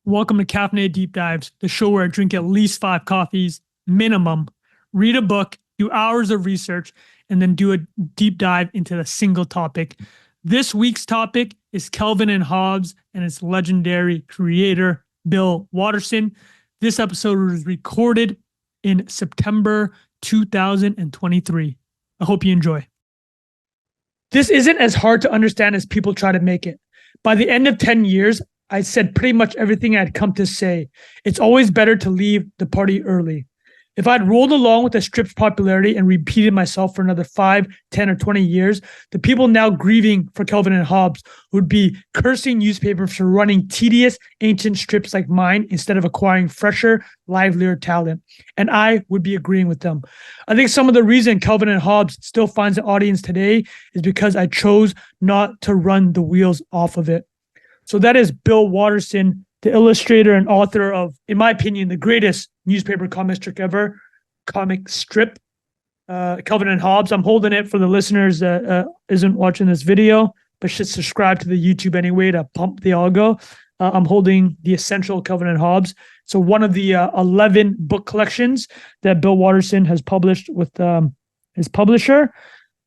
Welcome to Caffeinated Deep Dives, the show where I drink at least 5 coffees, minimum, read a book, do hours of research, and then do a deep dive into a single topic. This week's topic is Calvin and Hobbes and its legendary creator, Bill Watterson. This episode was recorded in September 2023. I hope you enjoy. This isn't as hard to understand as people try to make it. By the end of 10 years, I said pretty much everything I'd come to say. It's always better to leave the party early. If I'd rolled along with the strip's popularity and repeated myself for another 5, 10, or 20 years, the people now grieving for Calvin and Hobbes would be cursing newspapers for running tedious, ancient strips like mine instead of acquiring fresher, livelier talent. And I would be agreeing with them. I think some of the reason Calvin and Hobbes still finds an audience today is because I chose not to run the wheels off of it. So that is Bill Watterson, the illustrator and author of, in my opinion, the greatest newspaper comic strip ever, Calvin and Hobbes. I'm holding it for the listeners that isn't watching this video, but should subscribe to the YouTube anyway to pump the algo. I'm holding the essential Calvin and Hobbes. So one of the 11 book collections that Bill Watterson has published with his publisher.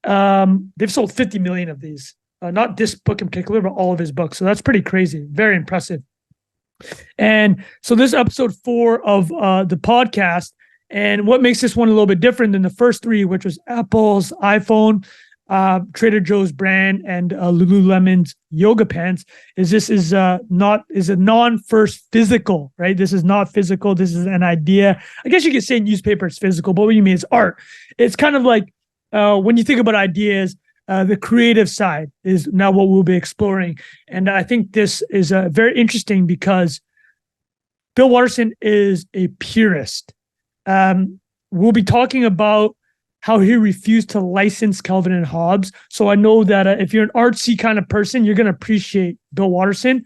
They've sold 50 million of these. Not this book in particular, but all of his books. So that's pretty crazy. Very impressive. And so this is episode 4 of the podcast. And what makes this one a little bit different than the first 3, which was Apple's iPhone, Trader Joe's brand, and Lululemon's yoga pants, is this is a non-first physical, right? This is not physical. This is an idea. I guess you could say newspaper is physical, but what do you mean? It's art. It's kind of like when you think about ideas, the creative side is now what we'll be exploring. And I think this is very interesting because Bill Watterson is a purist. We'll be talking about how he refused to license Calvin and Hobbes. So I know that if you're an artsy kind of person, you're going to appreciate Bill Watterson.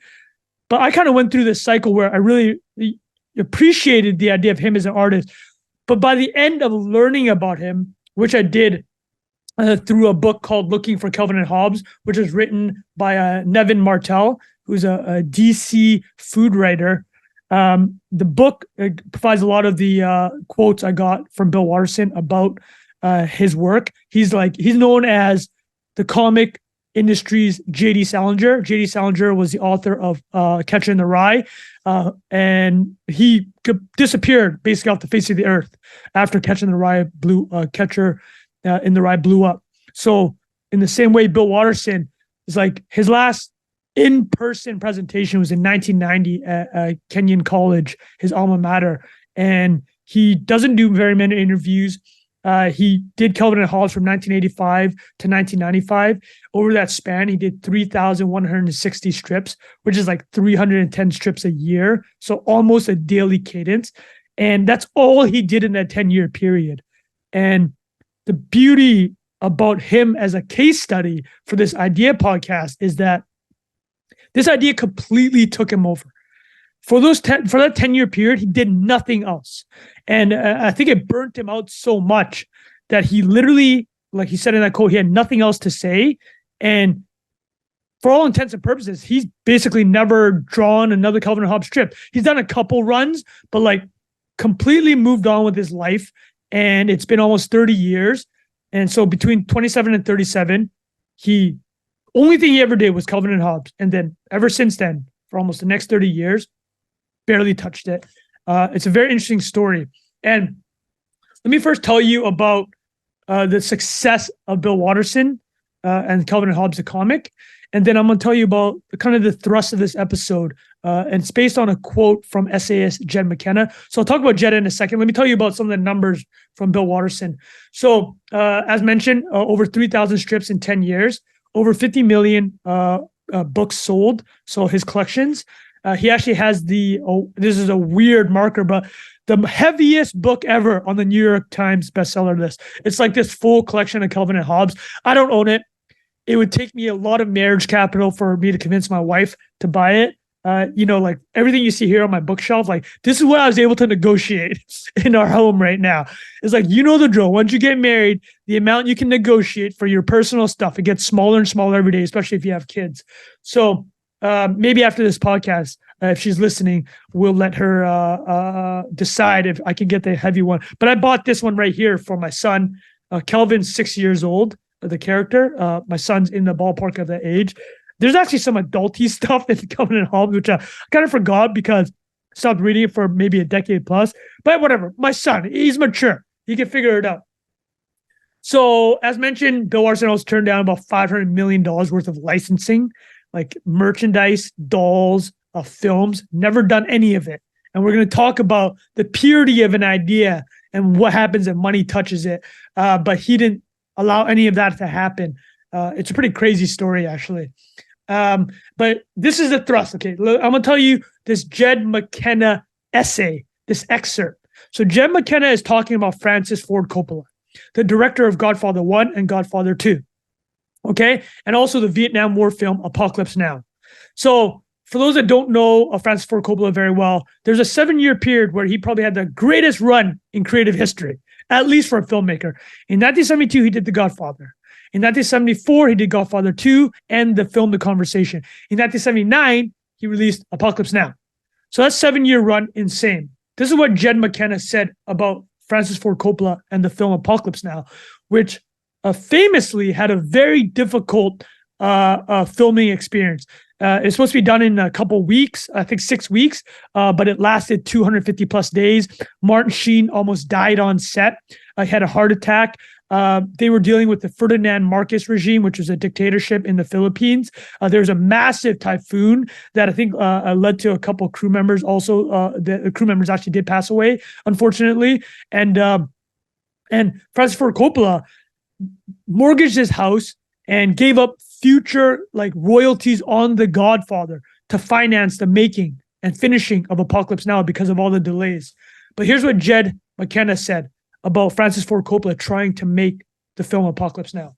But I kind of went through this cycle where I really appreciated the idea of him as an artist. But by the end of learning about him, which I did through a book called Looking for Calvin and Hobbes, which was written by Nevin Martell, who's a DC food writer. The book provides a lot of the quotes I got from Bill Watterson about his work. He's known as the comic industry's J.D. Salinger. J.D. Salinger was the author of Catcher in the Rye, and he disappeared basically off the face of the earth after Catcher in the Rye blew up. So in the same way, Bill Watterson is like, his last in-person presentation was in 1990 at Kenyon College, his alma mater. And he doesn't do very many interviews. He did Calvin and Hobbes from 1985 to 1995. Over that span, he did 3,160 strips, which is like 310 strips a year. So almost a daily cadence. And that's all he did in that 10-year period. And the beauty about him as a case study for this idea podcast is that this idea completely took him over. For that 10-year period, he did nothing else. And I think it burnt him out so much that he literally, like he said in that quote, he had nothing else to say. And for all intents and purposes, he's basically never drawn another Calvin and Hobbes strip. He's done a couple runs, but like completely moved on with his life. And it's been almost 30 years. And so between 27 and 37, only thing he ever did was Calvin and Hobbes. And then ever since then, for almost the next 30 years, barely touched it. It's a very interesting story. And let me first tell you about the success of Bill Watterson and Calvin and Hobbes, the comic. And then I'm going to tell you about kind of the thrust of this episode. And it's based on a quote from essayist Jed McKenna. So I'll talk about Jed in a second. Let me tell you about some of the numbers from Bill Watterson. So as mentioned, over 3,000 strips in 10 years, over 50 million books sold. So his collections. He actually has this is a weird marker, but the heaviest book ever on the New York Times bestseller list. It's like this full collection of Calvin and Hobbes. I don't own it. It would take me a lot of marriage capital for me to convince my wife to buy it. Like everything you see here on my bookshelf, like this is what I was able to negotiate in our home right now. It's like, the drill. Once you get married, the amount you can negotiate for your personal stuff, it gets smaller and smaller every day, especially if you have kids. So maybe after this podcast, if she's listening, we'll let her decide if I can get the heavy one. But I bought this one right here for my son. Calvin's 6 years old, the character. My son's in the ballpark of that age. There's actually some adulty stuff in Calvin and Hobbes, which I kind of forgot because I stopped reading it for maybe a decade plus. But whatever. My son, he's mature. He can figure it out. So, as mentioned, Bill Watterson also turned down about $500 million worth of licensing, like merchandise, dolls, films, never done any of it. And we're going to talk about the purity of an idea and what happens if money touches it. But he didn't allow any of that to happen. It's a pretty crazy story, actually. But this is the thrust. Okay, I'm going to tell you this Jed McKenna essay, this excerpt. So Jed McKenna is talking about Francis Ford Coppola, the director of Godfather 1 and Godfather 2. Okay, and also the Vietnam War film Apocalypse Now. So for those that don't know Francis Ford Coppola very well, there's a 7-year period where he probably had the greatest run in creative history, at least for a filmmaker. In 1972, he did The Godfather. In 1974, he did Godfather 2 and the film The Conversation. In 1979, he released Apocalypse Now. So that's 7-year run, insane. This is what Jed McKenna said about Francis Ford Coppola and the film Apocalypse Now, which famously had a very difficult filming experience. It's supposed to be done in a couple weeks, I think 6 weeks, but it lasted 250 plus days. Martin Sheen almost died on set. He had a heart attack. They were dealing with the Ferdinand Marcos regime, which was a dictatorship in the Philippines. There was a massive typhoon that I think led to a couple of crew members. Also, the crew members actually did pass away, unfortunately. And Francis Ford Coppola mortgaged his house and gave up future like royalties on The Godfather to finance the making and finishing of Apocalypse Now because of all the delays. But here's what Jed McKenna said about Francis Ford Coppola trying to make the film Apocalypse Now.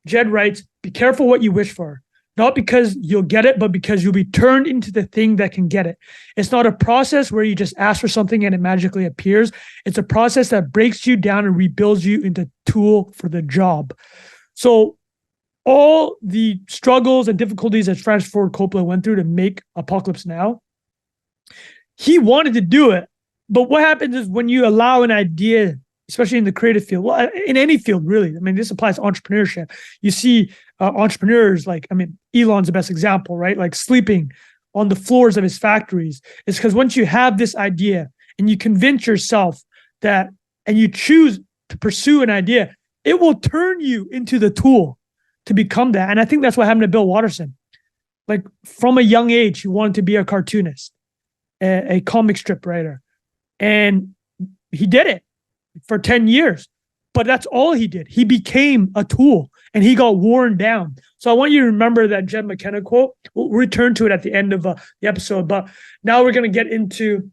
Jed writes, "Be careful what you wish for, not because you'll get it, but because you'll be turned into the thing that can get it. It's not a process where you just ask for something and it magically appears. It's a process that breaks you down and rebuilds you into a tool for the job." So all the struggles and difficulties that Francis Ford Coppola went through to make Apocalypse Now, he wanted to do it. But what happens is when you allow an idea, especially in the creative field, well, in any field, really, I mean, this applies to entrepreneurship. You see entrepreneurs like, I mean, Elon's the best example, right? Like sleeping on the floors of his factories. It's because once you have this idea and you convince yourself that, and you choose to pursue an idea, it will turn you into the tool to become that. And I think that's what happened to Bill Watterson. Like from a young age, he wanted to be a cartoonist, a comic strip writer. And he did it for 10 years, but that's all he did. He became a tool and he got worn down. So I want you to remember that Jed McKenna quote. We'll return to it at the end of the episode, but now we're going to get into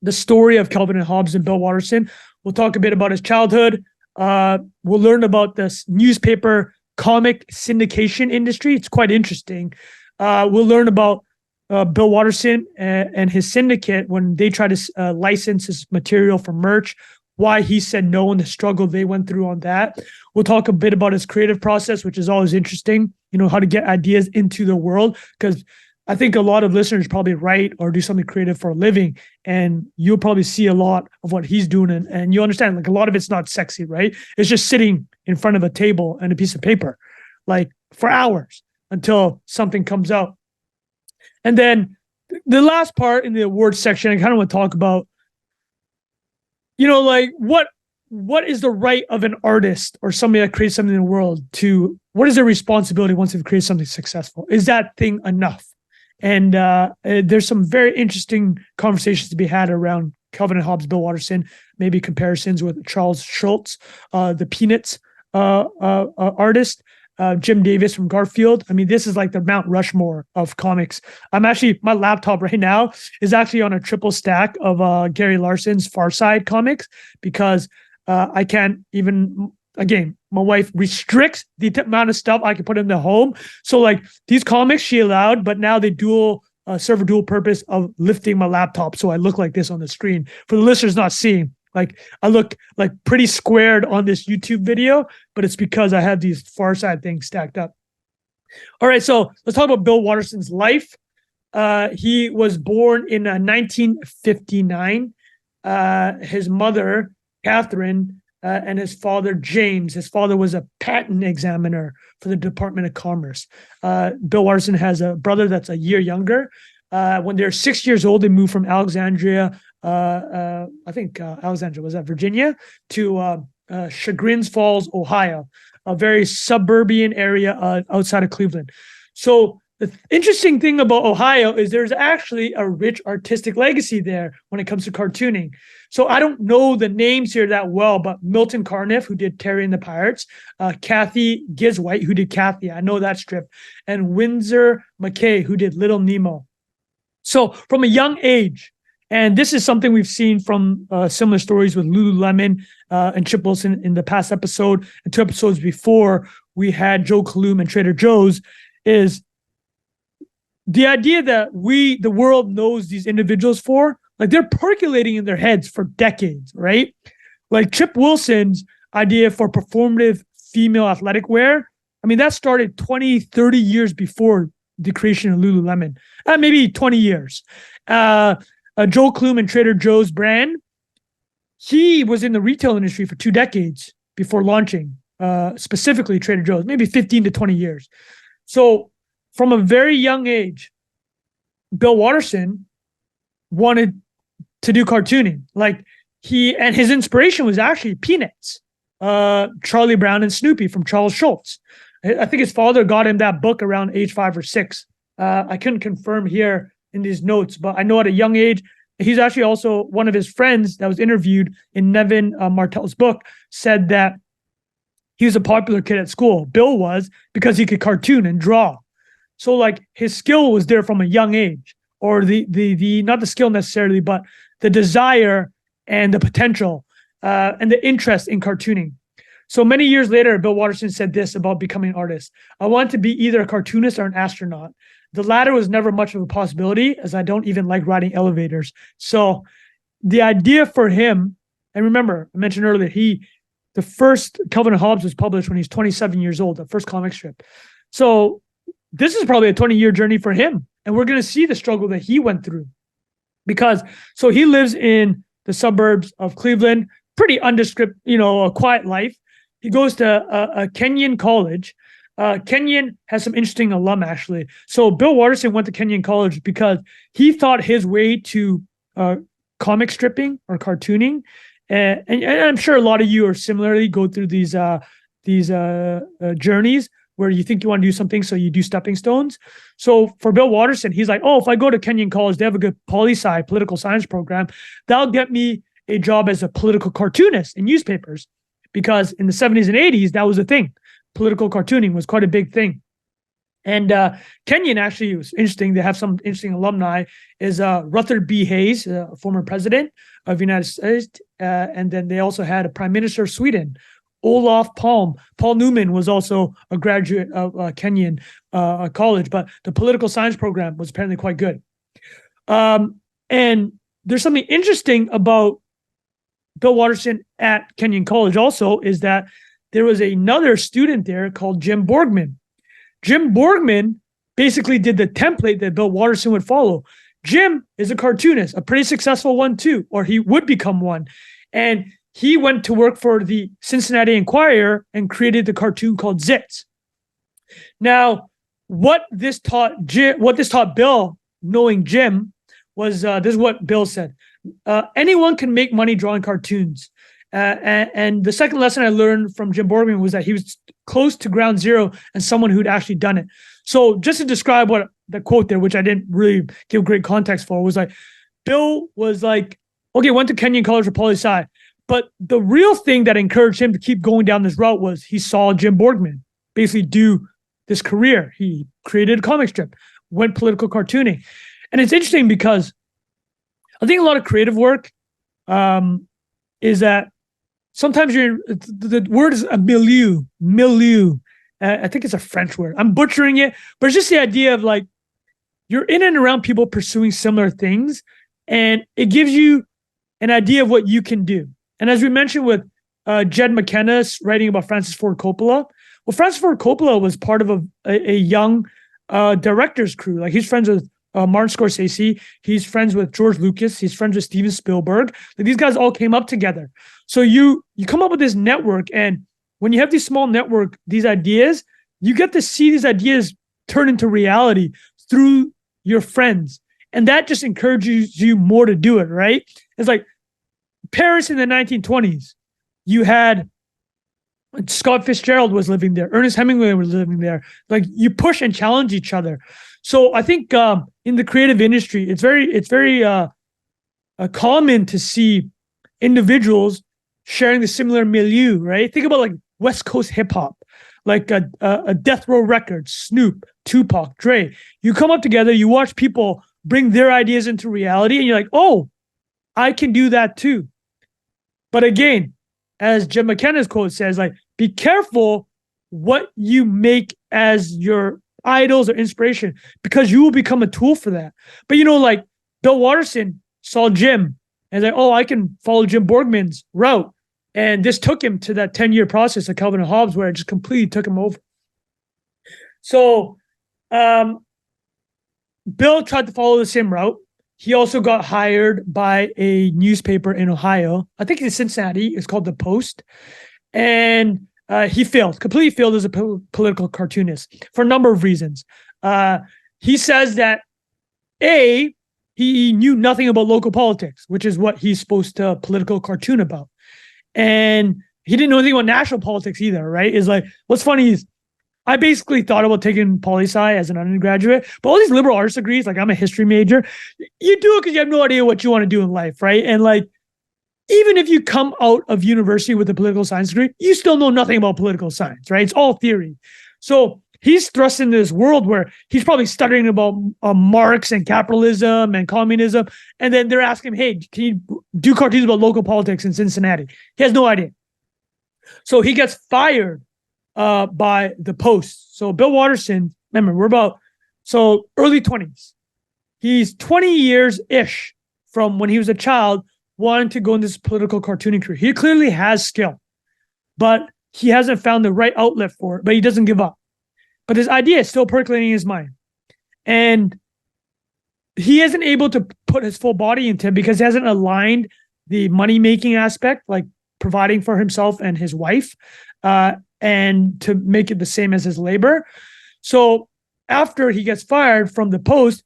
the story of Calvin and Hobbes and Bill Watterson. We'll talk a bit about his childhood. We'll learn about this newspaper comic syndication industry. It's quite interesting. We'll learn about Bill Watterson and his syndicate when they try to license his material for merch, why he said no and the struggle they went through on that. We'll talk a bit about his creative process, which is always interesting, you know, how to get ideas into the world, because I think a lot of listeners probably write or do something creative for a living, and you'll probably see a lot of what he's doing, and you understand, like, a lot of it's not sexy, right? It's just sitting in front of a table and a piece of paper, like for hours until something comes out. And then the last part in the awards section, I kind of want to talk about, you know, like what is the right of an artist or somebody that creates something in the world to, what is their responsibility once they've created something successful? Is that thing enough? And there's some very interesting conversations to be had around Calvin and Hobbes, Bill Watterson, maybe comparisons with Charles Schultz, the Peanuts artist, Jim Davis from Garfield. I mean, this is like the Mount Rushmore of comics. My laptop right now is actually on a triple stack of Gary Larson's Far Side comics, because I can't even, again, my wife restricts the amount of stuff I can put in the home. So like these comics she allowed, but now they serve a dual purpose of lifting my laptop so I look like this on the screen. For the listeners not seeing, like I look like pretty squared on this YouTube video, but it's because I have these Far Side things stacked up. All right, so let's talk about Bill Watterson's life. He was born in 1959. His mother, Catherine, and his father, James. His father was a patent examiner for the Department of Commerce. Bill Watterson has a brother that's a year younger. When they're 6 years old, they moved from Alexandria, I think Alexandria, was that Virginia, to Chagrin Falls, Ohio, a very suburban area outside of Cleveland. So the interesting thing about Ohio is there's actually a rich artistic legacy there when it comes to cartooning. So I don't know the names here that well, but Milton Carniff, who did Terry and the Pirates, Kathy Giswhite, who did Kathy, I know that strip, and Winsor McKay, who did Little Nemo. So from a young age, and this is something we've seen from similar stories with Lululemon and Chip Wilson in the past episode, and 2 episodes before we had Joe Kalum and Trader Joe's, is the idea that the world knows these individuals for, like, they're percolating in their heads for decades, right? Like Chip Wilson's idea for performative female athletic wear, I mean, that started 20, 30 years before the creation of Lululemon, maybe 20 years. Joe Kalum and Trader Joe's brand, he was in the retail industry for 2 decades before launching, specifically Trader Joe's, maybe 15 to 20 years. So from a very young age, Bill Watterson wanted to do cartooning. Like and his inspiration was actually Peanuts, Charlie Brown and Snoopy from Charles Schulz. I think his father got him that book around age 5 or 6. I couldn't confirm here in these notes, but I know at a young age, he's actually also one of his friends that was interviewed in Nevin Martell's book said that he was a popular kid at school. Bill was, because he could cartoon and draw. So like his skill was there from a young age, or the not the skill necessarily, but the desire and the potential and the interest in cartooning. So many years later, Bill Watterson said this about becoming an artist: "I want to be either a cartoonist or an astronaut. The latter was never much of a possibility, as I don't even like riding elevators." So the idea for him, and remember, I mentioned earlier, the first Calvin and Hobbes was published when he's 27 years old, the first comic strip. So this is probably a 20-year journey for him. And we're going to see the struggle that he went through. So he lives in the suburbs of Cleveland, pretty undescript, a quiet life. He goes to a Kenyon college. Kenyon has some interesting alum, actually. So Bill Watterson went to Kenyon College because he thought his way to comic stripping or cartooning, and I'm sure a lot of you are similarly go through these journeys where you think you want to do something, so you do stepping stones. So for Bill Watterson, he's like, oh, if I go to Kenyon College, they have a good poli-sci, political science program. That'll get me a job as a political cartoonist in newspapers. Because in the 70s and 80s, that was a thing. Political cartooning was quite a big thing. And Kenyon actually was interesting. They have some interesting alumni. Is Rutherford B. Hayes, former president of the United States. And then they also had a prime minister of Sweden, Olof Palme. Paul Newman was also a graduate of Kenyon College, but the political science program was apparently quite good. And there's something interesting about Bill Watterson at Kenyon College also, is that there was another student there called Jim Borgman. Jim Borgman basically did the template that Bill Watterson would follow. Jim is a cartoonist, a pretty successful one too, or he would become one. And he went to work for the Cincinnati Enquirer and created the cartoon called Zits. Now, what this taught Bill, knowing Jim, was this is what Bill said: anyone can make money drawing cartoons. And the second lesson I learned from Jim Borgman was that he was close to ground zero and someone who'd actually done it. So just to describe what the quote there, which I didn't really give great context for, was like, Bill was like, okay, went to Kenyon College for poli-sci. But the real thing that encouraged him to keep going down this route was he saw Jim Borgman basically do this career. He created a comic strip, went political cartooning. And it's interesting because I think a lot of creative work is that sometimes the word is a milieu. I think it's a French word. I'm butchering it, but it's just the idea of like, you're in and around people pursuing similar things, and it gives you an idea of what you can do. And as we mentioned with Jed McKenna's writing about Francis Ford Coppola, well, Francis Ford Coppola was part of a young director's crew. Like, he's friends with Martin Scorsese. He's friends with George Lucas. He's friends with Steven Spielberg. Like, these guys all came up together. So you come up with this network, and when you have these small network, these ideas, you get to see these ideas turn into reality through your friends. And that just encourages you more to do it, right? It's like Paris in the 1920s. You had Scott Fitzgerald was living there. Ernest Hemingway was living there. Like, you push and challenge each other. So I think in the creative industry, it's very common to see individuals sharing the similar milieu, right? Think about like West Coast hip hop, like a Death Row Records, Snoop, Tupac, Dre. You come up together, you watch people bring their ideas into reality, and you're like, oh, I can do that too. But again, as Jim McKenna's quote says, like, be careful what you make as your idols or inspiration, because you will become a tool for that. But like Bill Watterson saw Jim and like, oh, I can follow Jim Borgman's route. And this took him to that 10-year process of Calvin and Hobbes, where it just completely took him over. So Bill tried to follow the same route. He also got hired by a newspaper in Ohio. I think it's Cincinnati. It's called The Post. And he completely failed as a political cartoonist for a number of reasons. He says that, A, he knew nothing about local politics, which is what he's supposed to political cartoon about. And he didn't know anything about national politics either, right? It's like, what's funny is I basically thought about taking poli-sci as an undergraduate, but all these liberal arts degrees, like I'm a history major, you do it because you have no idea what you want to do in life, right? And like, even if you come out of university with a political science degree, you still know nothing about political science, right? It's all theory. So he's thrust into this world where he's probably studying about Marx and capitalism and communism. And then they're asking him, hey, can you do cartoons about local politics in Cincinnati? He has no idea. So he gets fired by the Post. So Bill Watterson, remember, early 20s. He's 20 years-ish from when he was a child wanting to go into this political cartooning career. He clearly has skill, but he hasn't found the right outlet for it, but he doesn't give up. But this idea is still percolating in his mind. And he isn't able to put his full body into it because he hasn't aligned the money-making aspect, like providing for himself and his wife, and to make it the same as his labor. So after he gets fired from the Post,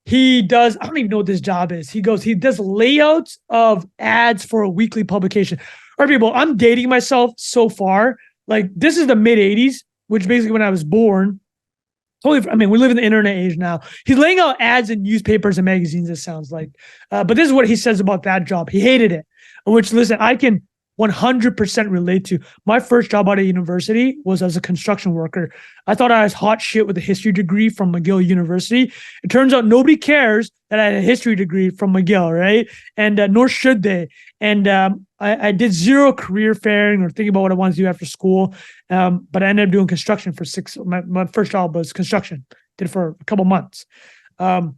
he does, I don't even know what this job is. He does layouts of ads for a weekly publication. All right, people, I'm dating myself so far. Like, this is the mid-'80s, which basically when I was born. We live in the internet age now. He's laying out ads in newspapers and magazines, it sounds like. But this is what he says about that job. He hated it. Which, listen, I can 100% relate to. My first job out of university was as a construction worker. I thought I was hot shit with a history degree from McGill University. It turns out nobody cares that I had a history degree from McGill, right? And nor should they. And I did zero career fairing or thinking about what I wanted to do after school. But I ended up doing construction for my first job was construction. Did it for a couple months. But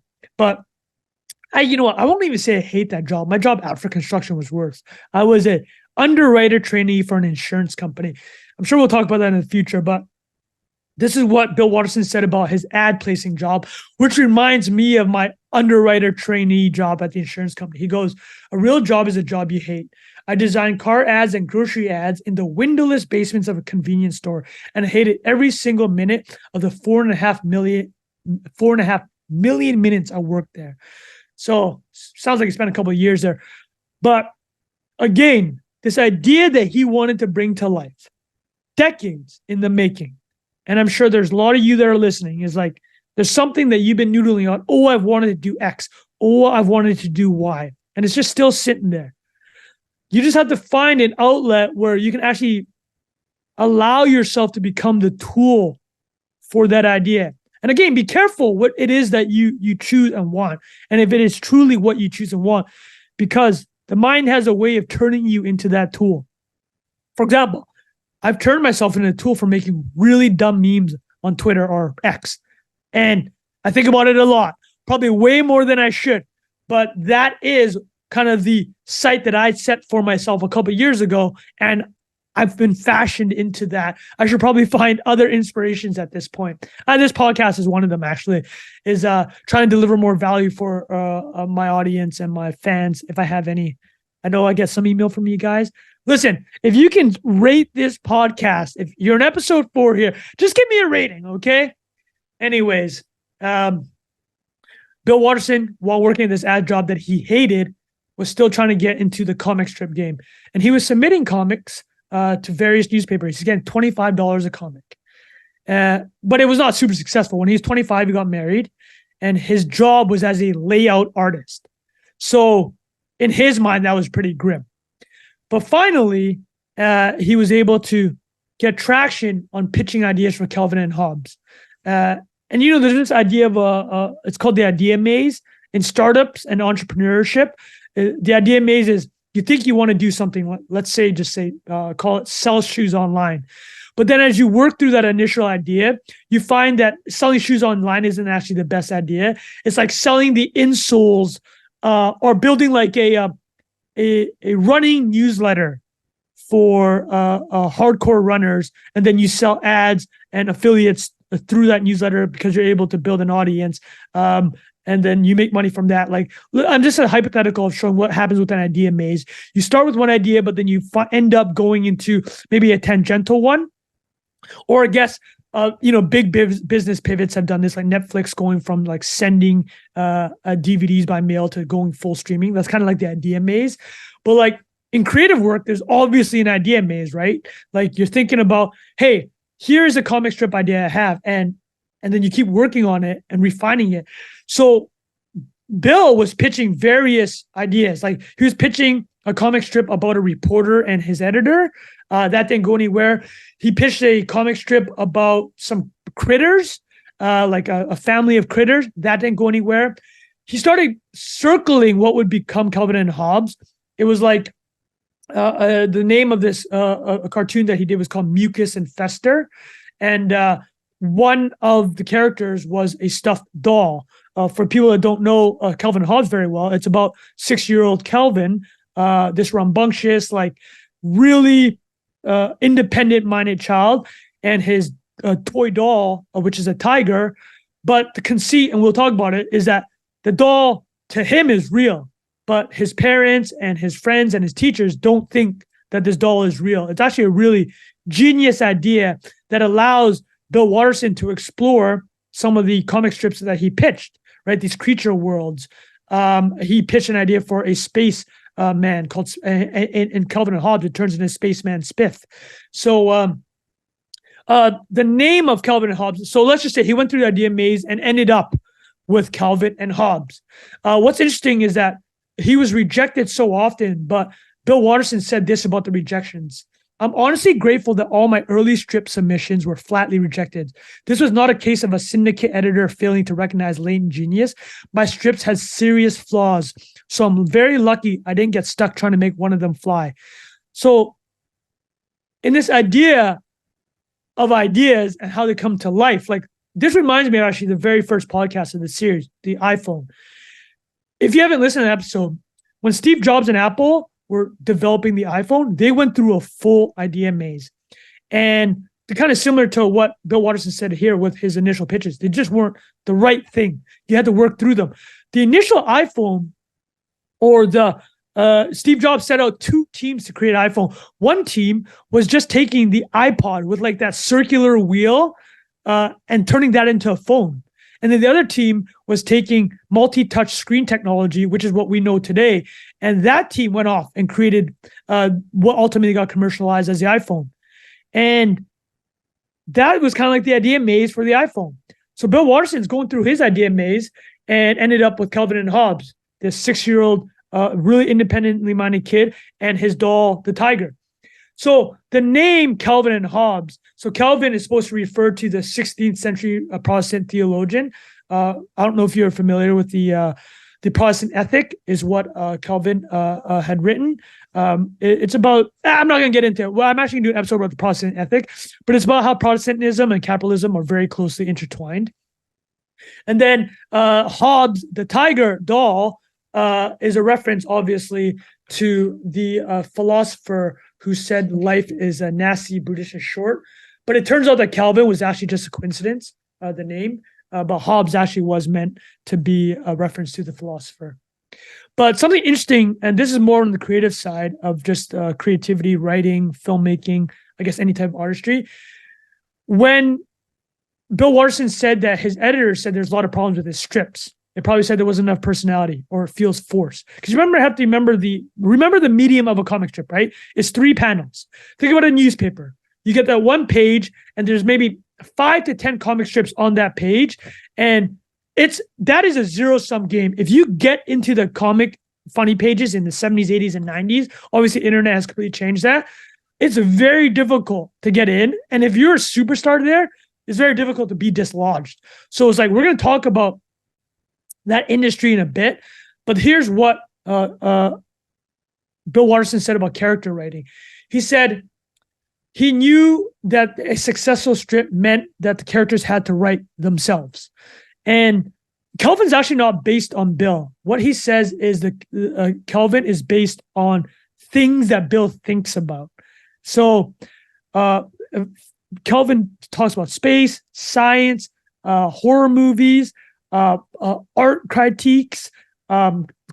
I won't even say I hate that job. My job after construction was worse. I was a underwriter trainee for an insurance company. I'm sure we'll talk about that in the future, but this is what Bill Watterson said about his ad placing job, which reminds me of my underwriter trainee job at the insurance company. He goes, a real job is a job you hate. I designed car ads and grocery ads in the windowless basements of a convenience store, and I hated every single minute of the 4.5 million minutes I worked there. So sounds like he spent a couple of years there. But again, this idea that he wanted to bring to life, decades in the making, and I'm sure there's a lot of you that are listening, is like, there's something that you've been noodling on. Oh, I've wanted to do X. Oh, I've wanted to do Y. And it's just still sitting there. You just have to find an outlet where you can actually allow yourself to become the tool for that idea. And again, be careful what it is that you choose and want. And if it is truly what you choose and want, because the mind has a way of turning you into that tool. For example, I've turned myself into a tool for making really dumb memes on Twitter or X. And I think about it a lot, probably way more than I should. But that is kind of the site that I set for myself a couple of years ago. And I've been fashioned into that. I should probably find other inspirations at this point. This podcast is one of them, actually, is trying to deliver more value for my audience and my fans, if I have any. I know I get some email from you guys. Listen, if you can rate this podcast, if you're in episode 4 here, just give me a rating, okay? Anyways, Bill Watterson, while working at this ad job that he hated, was still trying to get into the comic strip game. And he was submitting comics to various newspapers. He's getting $25 a comic. But it was not super successful. When he was 25, he got married, and his job was as a layout artist. So in his mind, that was pretty grim. But finally, he was able to get traction on pitching ideas for Calvin and Hobbes. And there's this idea of it's called the idea maze in startups and entrepreneurship. The idea maze is you think you want to do something, let's say, call it sell shoes online. But then as you work through that initial idea, you find that selling shoes online isn't actually the best idea. It's like selling the insoles or building like a running newsletter for hardcore runners, and then you sell ads and affiliates through that newsletter because you're able to build an audience. And then you make money from that. Like, I'm just a hypothetical of showing what happens with an idea maze. You start with one idea, but then you end up going into maybe a tangential one. Or I guess, big business pivots have done this, like Netflix going from like sending DVDs by mail to going full streaming. That's kind of like the idea maze. But like in creative work, there's obviously an idea maze, right? Like you're thinking about, hey, here's a comic strip idea I have. And then you keep working on it and refining it. So Bill was pitching various ideas. Like he was pitching a comic strip about a reporter and his editor. That didn't go anywhere. He pitched a comic strip about some critters, like a family of critters. That didn't go anywhere. He started circling what would become Calvin and Hobbes. It was like the name of this a cartoon that he did was called Mucus and Fester. And one of the characters was a stuffed doll. For people that don't know Calvin and Hobbes very well, it's about 6-year-old Calvin, this rambunctious, like really independent-minded child, and his toy doll, which is a tiger. But the conceit, and we'll talk about it, is that the doll to him is real, but his parents and his friends and his teachers don't think that this doll is real. It's actually a really genius idea that allows Bill Watterson to explore some of the comic strips that he pitched, right? These creature worlds. He pitched an idea for a space man called, in Calvin and Hobbes, it turns into Spaceman Spiff. So the name of Calvin and Hobbes, so let's just say he went through the idea maze and ended up with Calvin and Hobbes. What's interesting is that he was rejected so often, but Bill Watterson said this about the rejections. I'm honestly grateful that all my early strip submissions were flatly rejected. This was not a case of a syndicate editor failing to recognize latent genius. My strips had serious flaws, so I'm very lucky I didn't get stuck trying to make one of them fly. So in this idea of ideas and how they come to life, like this reminds me of actually the very first podcast of the series, the iPhone. If you haven't listened to the episode, when Steve Jobs and Apple were developing the iPhone, they went through a full idea maze. And they're kind of similar to what Bill Watterson said here with his initial pitches. They just weren't the right thing. You had to work through them. The initial iPhone, or Steve Jobs set out 2 teams to create an iPhone. One team was just taking the iPod with like that circular wheel and turning that into a phone. And then the other team was taking multi-touch screen technology, which is what we know today. And that team went off and created what ultimately got commercialized as the iPhone. And that was kind of like the idea maze for the iPhone. So Bill Watterson's going through his idea maze and ended up with Calvin and Hobbes, this 6-year-old, really independently minded kid, and his doll, the tiger. So the name Calvin and Hobbes, so Calvin is supposed to refer to the 16th century Protestant theologian. I don't know if you're familiar with the Protestant ethic, is what Calvin had written. It's about, I'm not going to get into it. Well, I'm actually going to do an episode about the Protestant ethic, but it's about how Protestantism and capitalism are very closely intertwined. And then Hobbes, the tiger doll, is a reference, obviously, to the philosopher who said life is nasty, brutish, and short. But it turns out that Calvin was actually just a coincidence, the name. But Hobbes actually was meant to be a reference to the philosopher. But something interesting, and this is more on the creative side of just creativity, writing, filmmaking, I guess any type of artistry. When Bill Watterson said that his editor said there's a lot of problems with his strips, it probably said there wasn't enough personality or it feels forced. Because have to remember the medium of a comic strip, right? It's 3 panels. Think about a newspaper. You get that one page, and there's maybe 5 to 10 comic strips on that page, and that is a zero-sum game. If you get into the comic funny pages in the 70s, 80s, and 90s, obviously internet has completely changed that. It's very difficult to get in, and if you're a superstar there, it's very difficult to be dislodged. So it's like we're going to talk about that industry in a bit, but here's what Bill Watterson said about character writing. He said he knew that a successful strip meant that the characters had to write themselves. And Calvin's actually not based on Bill. What he says is that Calvin is based on things that Bill thinks about. So Calvin talks about space, science, horror movies, art critiques,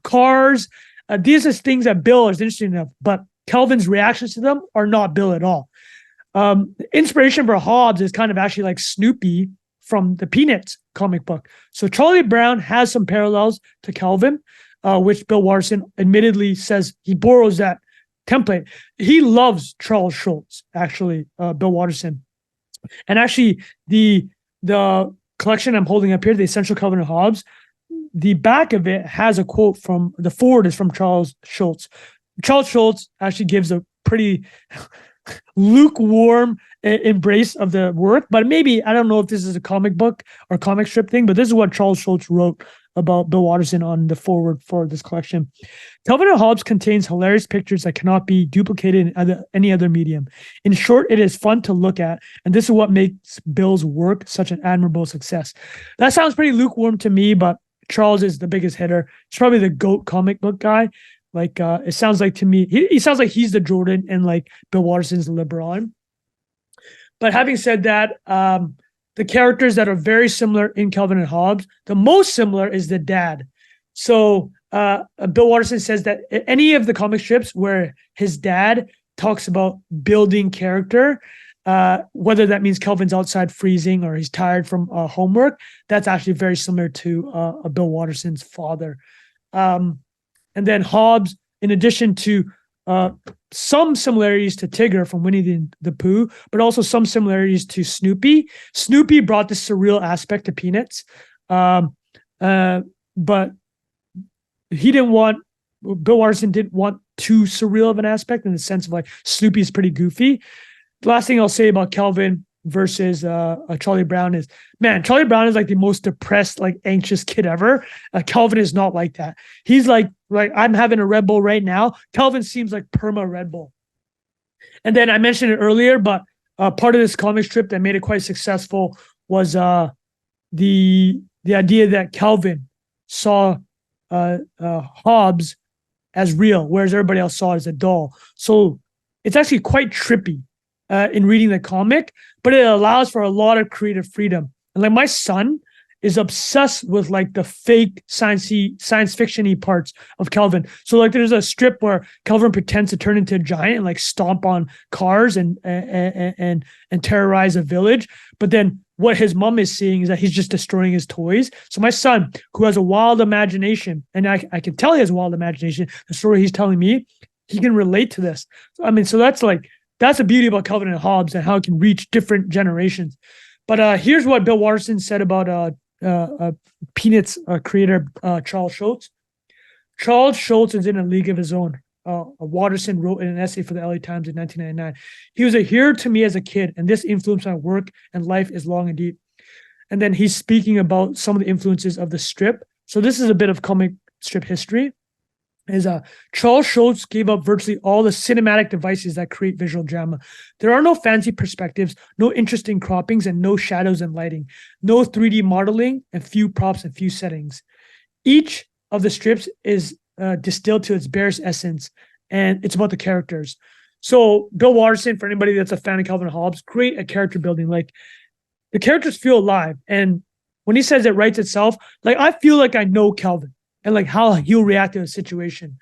cars. These are things that Bill is interested in, but Calvin's reactions to them are not Bill at all. Inspiration for Hobbes is kind of actually like Snoopy from the Peanuts comic book. So Charlie Brown has some parallels to Calvin, which Bill Watterson admittedly says he borrows that template. He loves Charles Schulz, actually, Bill Watterson. And actually, the collection I'm holding up here, the Essential Calvin and Hobbes, the back of it has a quote from, the forward is from Charles Schulz. Charles Schulz actually gives a pretty lukewarm embrace of the work, but maybe, I don't know if this is a comic book or comic strip thing, but this is what Charles Schulz wrote about Bill Watterson on the forward for this collection. Calvin and Hobbes contains hilarious pictures that cannot be duplicated in any other medium. In short, it is fun to look at, and this is what makes Bill's work such an admirable success. That sounds pretty lukewarm to me, but Charles is the biggest hitter. He's probably the GOAT comic book guy. Like, it sounds like to me, he sounds like he's the Jordan and like Bill Watterson's the LeBron. But having said that, the characters that are very similar in Calvin and Hobbes, the most similar is the dad. So Bill Watterson says that any of the comic strips where his dad talks about building character, whether that means Calvin's outside freezing or he's tired from homework, that's actually very similar to Bill Watterson's father. And then Hobbes, in addition to some similarities to Tigger from Winnie the Pooh, but also some similarities to Snoopy. Snoopy brought the surreal aspect to Peanuts, but Bill Watterson didn't want too surreal of an aspect in the sense of like Snoopy is pretty goofy. The last thing I'll say about Calvin versus Charlie Brown is, man, Charlie Brown is like the most depressed, like anxious kid ever. Calvin is not like that. He's like I'm having a Red Bull right now. Calvin seems like perma Red Bull. And then I mentioned it earlier, but part of this comic strip that made it quite successful was the idea that Calvin saw Hobbes as real, whereas everybody else saw it as a doll. So it's actually quite trippy in reading the comic, but it allows for a lot of creative freedom. And like my son is obsessed with like the fake science fiction-y parts of Calvin. So like there's a strip where Calvin pretends to turn into a giant and like stomp on cars and terrorize a village. But then what his mom is seeing is that he's just destroying his toys. So my son, who has a wild imagination, and I can tell he has a wild imagination, the story he's telling me, he can relate to this. I mean, so that's the beauty about Calvin and Hobbes and how it can reach different generations. But here's what Bill Watterson said about Peanuts creator Charles Schulz. Charles Schulz is in a league of his own. Watterson wrote in an essay for the LA Times in 1999. He was a hero to me as a kid, and this influence on work and life is long and deep. And then he's speaking about some of the influences of the strip. So this is a bit of comic strip history. Charles Schulz gave up virtually all the cinematic devices that create visual drama. There are no fancy perspectives, no interesting croppings, and no shadows and lighting, no 3D modeling, and few props and few settings. Each of the strips is distilled to its barest essence, and it's about the characters. So Bill Watterson, for anybody that's a fan of Calvin and Hobbes, great at character building. Like the characters feel alive. And when he says it writes itself, like I feel like I know Calvin and like how he'll react to a situation.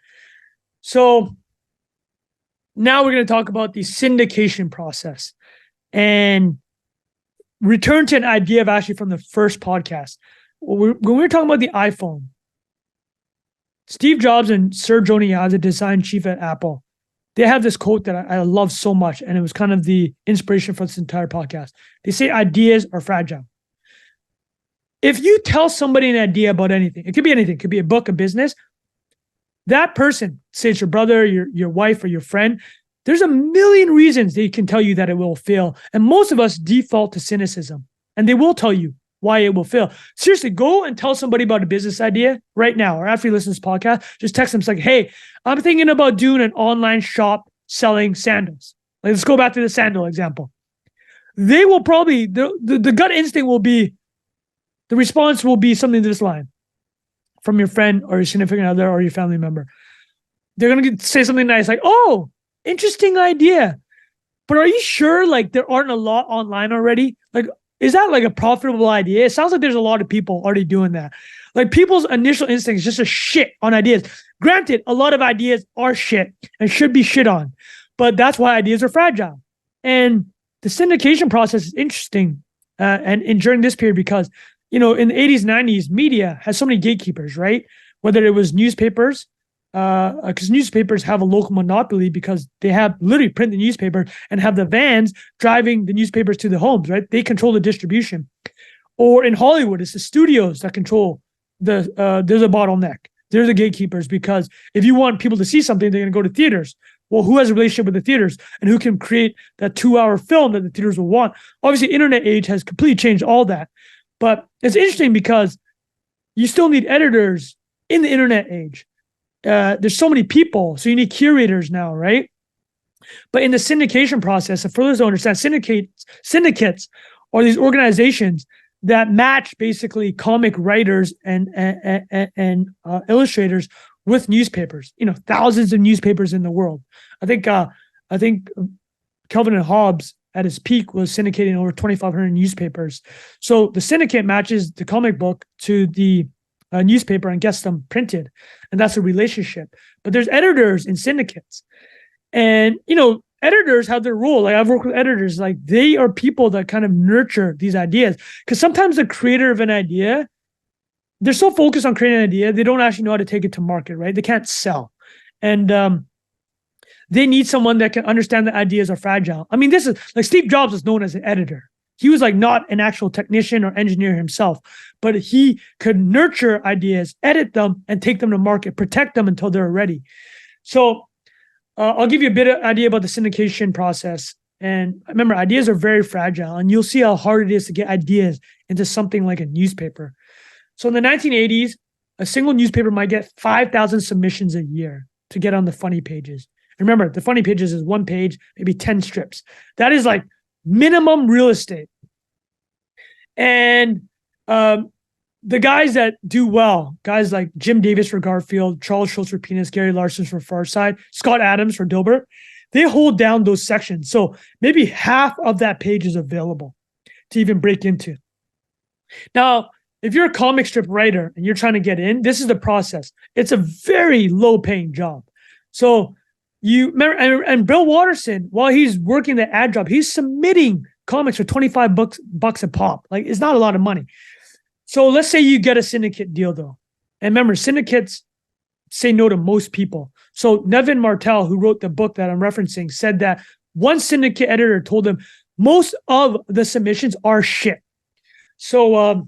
So now we're going to talk about the syndication process and return to an idea of actually from the first podcast. When we were talking about the iPhone, Steve Jobs and Sir Jony Ive, the design chief at Apple, they have this quote that I love so much, and it was kind of the inspiration for this entire podcast. They say ideas are fragile. If you tell somebody an idea about anything, it could be anything, it could be a book, a business, that person, say it's your brother, your wife, or your friend, there's a million reasons they can tell you that it will fail. And most of us default to cynicism, and they will tell you why it will fail. Seriously, go and tell somebody about a business idea right now, or after you listen to this podcast, just text them. It's like, hey, I'm thinking about doing an online shop selling sandals. Like, let's go back to the sandal example. They will probably, the gut instinct will be, the response will be something to this line from your friend or your significant other or your family member. They're going to say something nice like, oh, interesting idea. But are you sure like there aren't a lot online already? Like, is that like a profitable idea? It sounds like there's a lot of people already doing that. Like people's initial instinct is just to shit on ideas. Granted, a lot of ideas are shit and should be shit on, but that's why ideas are fragile. And the syndication process is interesting and during this period because, you know, in the 80s, 90s, media has so many gatekeepers, right? Whether it was newspapers, because newspapers have a local monopoly because they have literally print the newspaper and have the vans driving the newspapers to the homes, right? They control the distribution. Or in Hollywood, it's the studios that control there's a bottleneck. They're the gatekeepers because if you want people to see something, they're going to go to theaters. Well, who has a relationship with the theaters and who can create that 2-hour film that the theaters will want? Obviously, internet age has completely changed all that. But it's interesting because you still need editors in the internet age. There's so many people, so you need curators now, right? But in the syndication process, for those who don't understand, syndicates are these organizations that match basically comic writers and illustrators with newspapers. You know, thousands of newspapers in the world. I think Calvin and Hobbes at his peak was syndicating over 2,500 newspapers. So the syndicate matches the comic book to the newspaper and gets them printed, and that's a relationship. But there's editors in syndicates, and you know, editors have their role. Like I've worked with editors, like they are people that kind of nurture these ideas, because sometimes the creator of an idea, they're so focused on creating an idea, they don't actually know how to take it to market, right? They can't sell, and they need someone that can understand that ideas are fragile. I mean, this is like Steve Jobs is known as an editor. He was like not an actual technician or engineer himself, but he could nurture ideas, edit them, and take them to market, protect them until they're ready. So I'll give you a bit of idea about the syndication process. And remember, ideas are very fragile, and you'll see how hard it is to get ideas into something like a newspaper. So in the 1980s, a single newspaper might get 5,000 submissions a year to get on the funny pages. And remember, the funny pages is one page, maybe 10 strips. That is like minimum real estate. And the guys that do well, guys like Jim Davis for Garfield, Charles Schultz for Peanuts, Gary Larson for Far Side, Scott Adams for Dilbert, they hold down those sections. So maybe half of that page is available to even break into. Now, if you're a comic strip writer and you're trying to get in, this is the process. It's a very low paying job. So you remember, and Bill Watterson, while he's working the ad job, he's submitting comics for $25 a pop. Like, it's not a lot of money. So let's say you get a syndicate deal though. And remember, syndicates say no to most people. So Nevin Martell, who wrote the book that I'm referencing, said that one syndicate editor told him most of the submissions are shit. So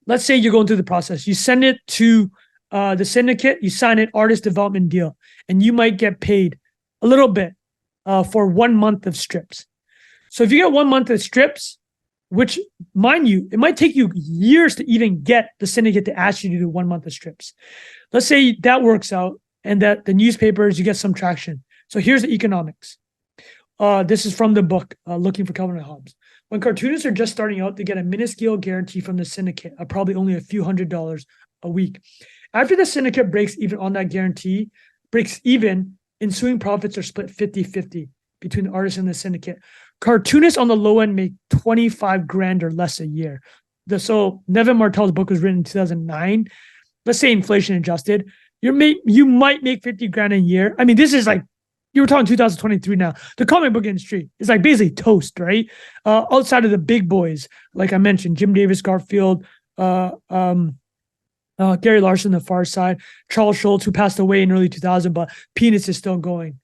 let's say you're going through the process. You send it to the syndicate, you sign an artist development deal, and you might get paid a little bit for 1 month of strips. So if you get 1 month of strips, which, mind you, it might take you years to even get the syndicate to ask you to do 1 month of strips. Let's say that works out and that the newspapers, you get some traction. So here's the economics. This is from the book, Looking for Calvin and Hobbes. When cartoonists are just starting out, they get a minuscule guarantee from the syndicate of probably only a few $100s a week. After the syndicate breaks even on that guarantee, breaks even, ensuing profits are split 50-50 between the artist and the syndicate. Cartoonists on the low end make 25 grand or less a year. So Nevin Martell's book was written in 2009. Let's say inflation adjusted. You might make 50 grand a year. I mean, this is like, you were talking 2023 now. The comic book industry is like basically toast, right? Outside of the big boys, like I mentioned, Jim Davis, Garfield, Gary Larson, The Far Side, Charles Schultz, who passed away in early 2000, but Peanuts is still going.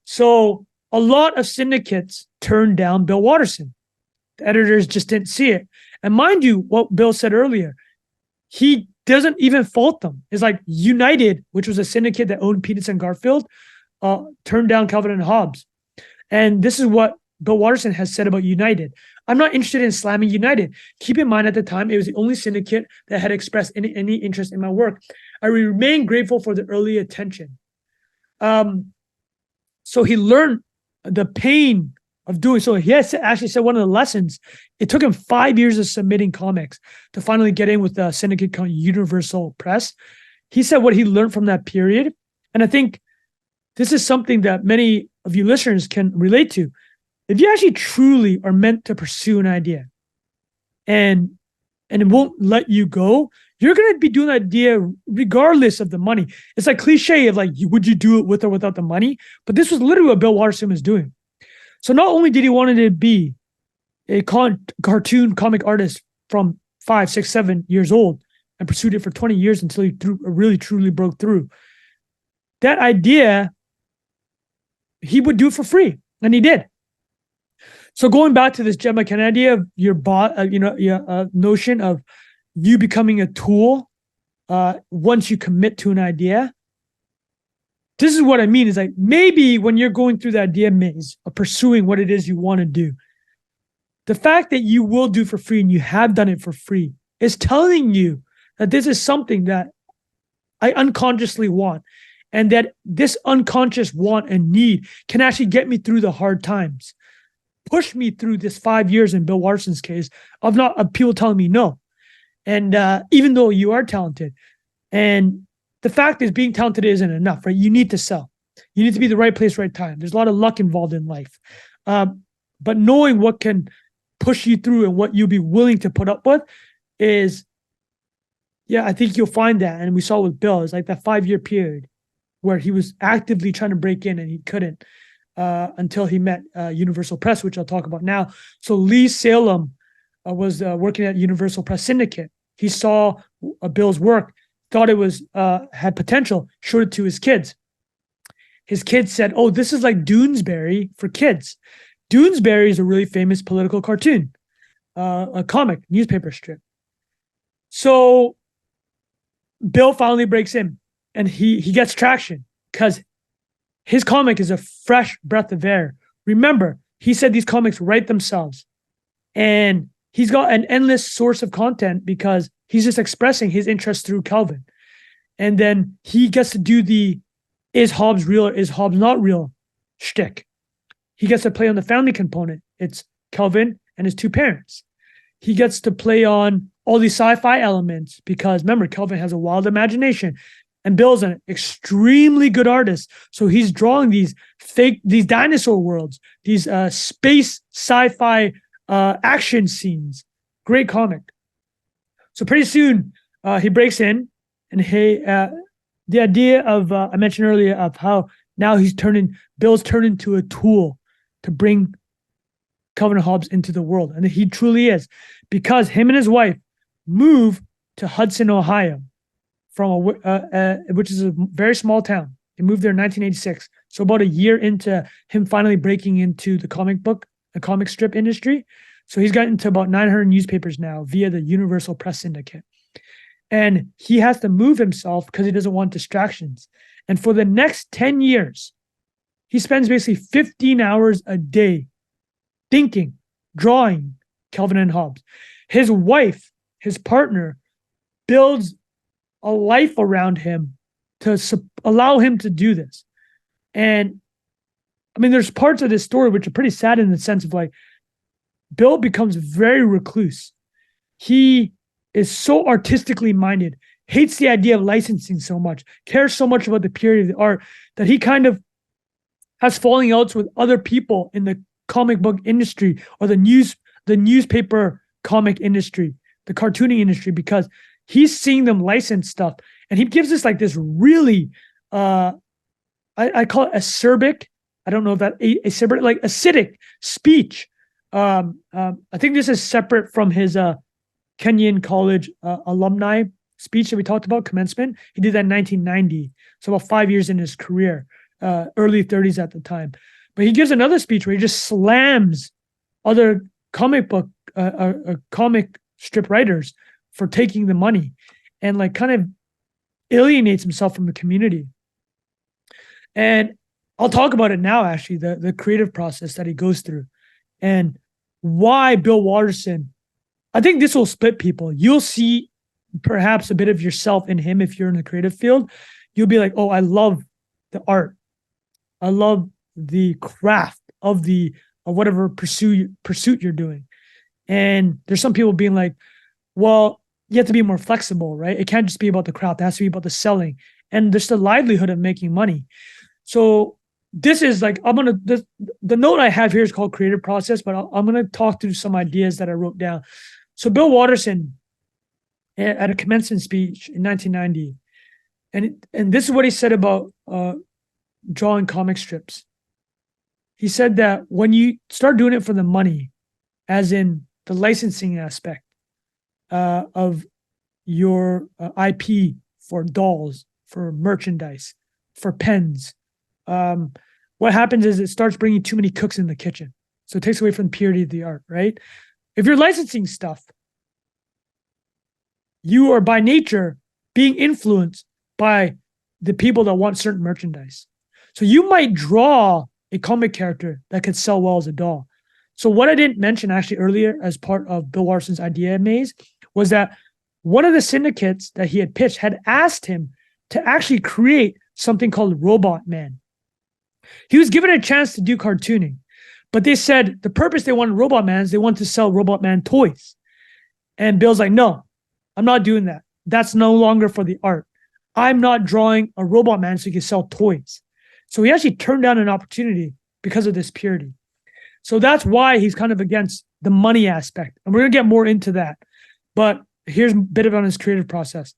So a lot of syndicates turned down Bill Watterson. The editors just didn't see it. And mind you, what Bill said earlier, he doesn't even fault them. It's like United, which was a syndicate that owned Peanuts and Garfield, turned down Calvin and Hobbes. And this is what Bill Watterson has said about United. I'm not interested in slamming United. Keep in mind, at the time, it was the only syndicate that had expressed any interest in my work. I remain grateful for the early attention. So he learned the pain of doing so. He has actually said one of the lessons, it took him 5 years of submitting comics to finally get in with a syndicate called Universal Press. He said what he learned from that period. And I think this is something that many of you listeners can relate to. If you actually truly are meant to pursue an idea and it won't let you go, you're going to be doing the idea regardless of the money. It's like cliche of like, would you do it with or without the money? But this was literally what Bill Watterson was doing. So not only did he want to be a cartoon comic artist from 5, 6, 7 years old and pursued it for 20 years until he really truly broke through. That idea, he would do it for free, and he did. So going back to this Jed McKenna idea of your notion of you becoming a tool once you commit to an idea. This is what I mean is like maybe when you're going through the idea maze of pursuing what it is you want to do, the fact that you will do for free and you have done it for free is telling you that this is something that I unconsciously want, and that this unconscious want and need can actually get me through the hard times, push me through this 5 years in Bill Watterson's case of people telling me no. And even though you are talented, and the fact is being talented isn't enough, right? You need to sell. You need to be the right place, right time. There's a lot of luck involved in life. But knowing what can push you through and what you'll be willing to put up with is, yeah, I think you'll find that. And we saw with Bill, it's like that 5-year period where he was actively trying to break in and he couldn't until he met Universal Press, which I'll talk about now. So Lee Salem was working at Universal Press Syndicate. He saw Bill's work, thought it was had potential, showed it to his kids. His kids said, "Oh, this is like Doonesbury for kids." Doonesbury is a really famous political cartoon, a comic newspaper strip. So Bill finally breaks in, and he gets traction because his comic is a fresh breath of air. Remember, he said these comics write themselves, and he's got an endless source of content because he's just expressing his interest through Calvin. And then he gets to do the is Hobbes real or is Hobbes not real shtick. He gets to play on the family component. It's Calvin and his two parents. He gets to play on all these sci-fi elements because remember, Calvin has a wild imagination and Bill's an extremely good artist. So he's drawing these dinosaur worlds, these space sci-fi action scenes. Great comic. So pretty soon he breaks in, and the idea of I mentioned earlier of how now Bill's turned into a tool to bring Calvin and Hobbes into the world, and he truly is, because him and his wife moved to Hudson, Ohio, from which is a very small town. They moved there in 1986. So about a year into him finally breaking into the comic strip industry. So he's gotten to about 900 newspapers now via the Universal Press Syndicate. And he has to move himself because he doesn't want distractions. And for the next 10 years, he spends basically 15 hours a day thinking, drawing Calvin and Hobbes. His wife, his partner, builds a life around him to allow him to do this. And I mean, there's parts of this story which are pretty sad in the sense of like, Bill becomes very recluse. He is so artistically minded, hates the idea of licensing so much, cares so much about the purity of the art that he kind of has falling outs with other people in the comic book industry or the newspaper comic industry, the cartooning industry, because he's seeing them license stuff. And he gives us like this really, I call it acerbic. I don't know if that acerbic, like acidic speech. I think this is separate from his Kenyon College alumni speech that we talked about, commencement. He did that in 1990, so about 5 years in his career, early 30s at the time. But he gives another speech where he just slams other comic book, comic strip writers for taking the money, and like kind of alienates himself from the community. And I'll talk about it now, actually, the creative process that he goes through and why Bill Watterson. I think this will split people. You'll see perhaps a bit of yourself in him if you're in the creative field. You'll be like, oh, I love the art. I love the craft of whatever pursuit you're doing. And there's some people being like, well, you have to be more flexible, right? It can't just be about the craft. It has to be about the selling. And there's the livelihood of making money. So this is like, the note I have here is called creative process, but I'm going to talk through some ideas that I wrote down. So Bill Watterson, at a commencement speech in 1990, and this is what he said about drawing comic strips. He said that when you start doing it for the money, as in the licensing aspect of your IP for dolls, for merchandise, for pens, what happens is it starts bringing too many cooks in the kitchen. So it takes away from the purity of the art, right? If you're licensing stuff, you are by nature being influenced by the people that want certain merchandise. So you might draw a comic character that could sell well as a doll. So what I didn't mention actually earlier as part of Bill Watterson's idea maze was that one of the syndicates that he had pitched had asked him to actually create something called Robot Man. He was given a chance to do cartooning, but they said the purpose they wanted Robot Man is they wanted to sell Robot Man toys. And Bill's like, no, I'm not doing that. That's no longer for the art. I'm not drawing a Robot Man so you can sell toys. So he actually turned down an opportunity because of this purity. So that's why he's kind of against the money aspect. And we're going to get more into that. But here's a bit about his creative process.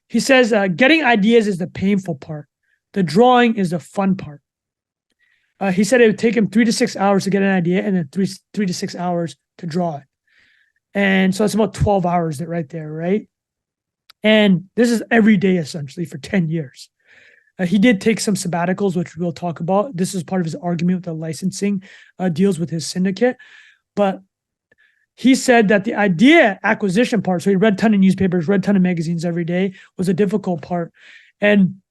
He says, getting ideas is the painful part. The drawing is the fun part. He said it would take him 3 to 6 hours to get an idea and then three to 6 hours to draw it. And so that's about 12 hours right there, right? And this is every day essentially for 10 years. He did take some sabbaticals, which we'll talk about. This is part of his argument with the licensing deals with his syndicate. But he said that the idea acquisition part, so he read a ton of newspapers, read a ton of magazines every day, was a difficult part. And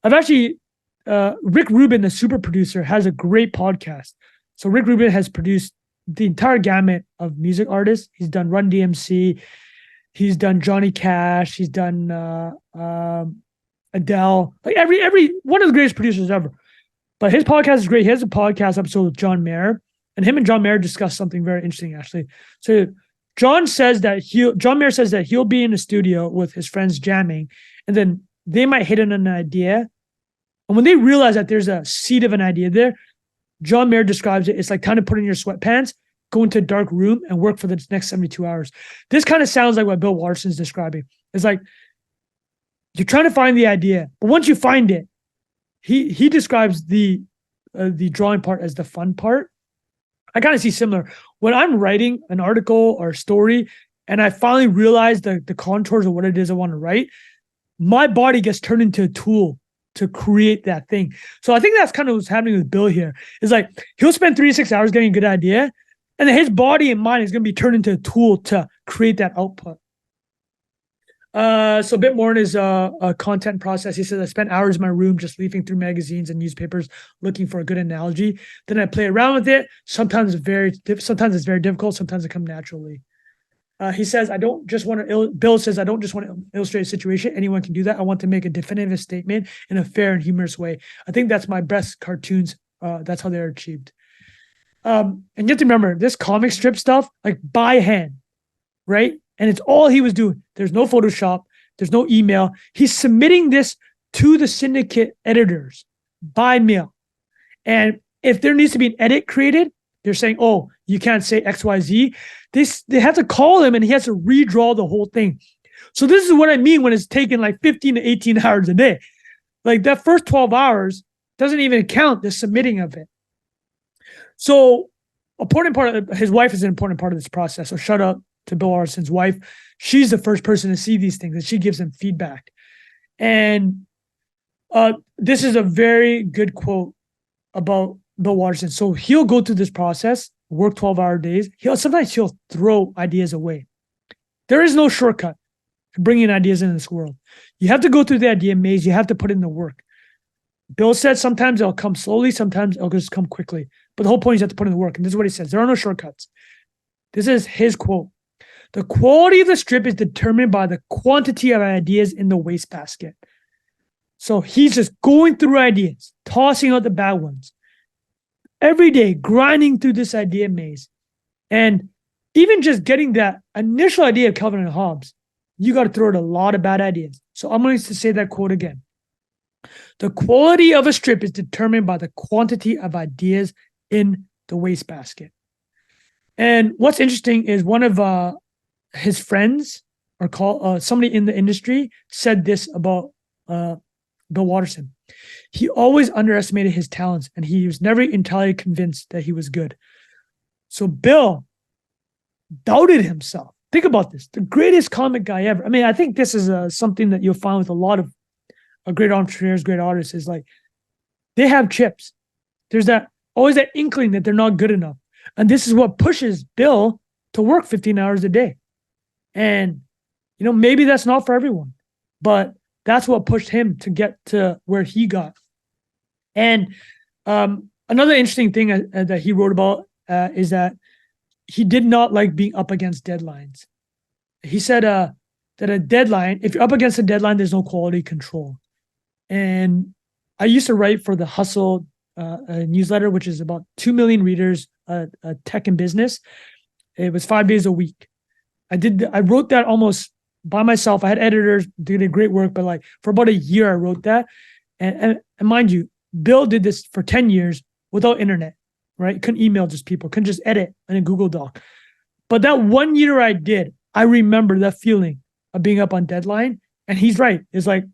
I've actually, Rick Rubin, the super producer, has a great podcast. So Rick Rubin has produced the entire gamut of music artists. He's done Run DMC. He's done Johnny Cash. He's done Adele. Like every one of the greatest producers ever. But his podcast is great. He has a podcast episode with John Mayer, and him and John Mayer discuss something very interesting, actually. So John Mayer says that he'll be in the studio with his friends jamming, and then they might hit on an idea. And when they realize that there's a seed of an idea there, John Mayer describes it. It's like kind of put in your sweatpants, go into a dark room and work for the next 72 hours. This kind of sounds like what Bill Watterson's describing. It's like you're trying to find the idea, but once you find it, he describes the drawing part as the fun part. I kind of see similar. When I'm writing an article or a story and I finally realize the contours of what it is I want to write, my body gets turned into a tool to create that thing. So I think that's kind of what's happening with Bill here. It's like he'll spend 3 to 6 hours getting a good idea, and then his body and mind is going to be turned into a tool to create that output. So a bit more in his content process. He says, I spent hours in my room just leafing through magazines and newspapers looking for a good analogy. Then I play around with it. Sometimes it's very difficult. Sometimes it comes naturally. He says, Bill says, I don't just want to illustrate a situation. Anyone can do that. I want to make a definitive statement in a fair and humorous way. I think that's my best cartoons. That's how they're achieved. And you have to remember, this comic strip stuff, like by hand, right? And it's all he was doing. There's no Photoshop. There's no email. He's submitting this to the syndicate editors by mail. And if there needs to be an edit created, they're saying, oh, you can't say XYZ. They have to call him and he has to redraw the whole thing. So this is what I mean when it's taking like 15 to 18 hours a day. Like that first 12 hours doesn't even count the submitting of it. So important part of his wife is an important part of this process. So shout out to Bill Watterson's wife. She's the first person to see these things and she gives him feedback. And this is a very good quote about Bill Watterson. So he'll go through this process, work 12-hour days. Sometimes he'll throw ideas away. There is no shortcut to bringing ideas in this world. You have to go through the idea maze. You have to put in the work. Bill said sometimes it'll come slowly, sometimes it'll just come quickly. But the whole point is you have to put in the work. And this is what he says. There are no shortcuts. This is his quote. The quality of the strip is determined by the quantity of ideas in the wastebasket. So he's just going through ideas, tossing out the bad ones. Every day, grinding through this idea maze. And even just getting that initial idea of Calvin and Hobbes, you got to throw out a lot of bad ideas. So I'm going to say that quote again. The quality of a strip is determined by the quantity of ideas in the wastebasket. And what's interesting is one of his friends, or somebody in the industry, said this about Bill Watterson. He always underestimated his talents, and he was never entirely convinced that he was good. So Bill doubted himself. Think about this. The greatest comic guy ever. I mean, I think this is something that you'll find with a lot of great entrepreneurs, great artists, is like they have chips. There's always that inkling that they're not good enough. And this is what pushes Bill to work 15 hours a day. And, maybe that's not for everyone, but that's what pushed him to get to where he got. And another interesting thing that he wrote about is that he did not like being up against deadlines. He said that a deadline, if you're up against a deadline, there's no quality control. And I used to write for the Hustle newsletter, which is about 2 million readers, tech and business. It was 5 days a week. I wrote that almost by myself. I had editors, did great work, but like for about a year, I wrote that. And mind you, Bill did this for 10 years without internet, right? Couldn't email just people, couldn't just edit in a Google Doc. But that 1 year I did, I remember that feeling of being up on deadline. And he's right. It's like,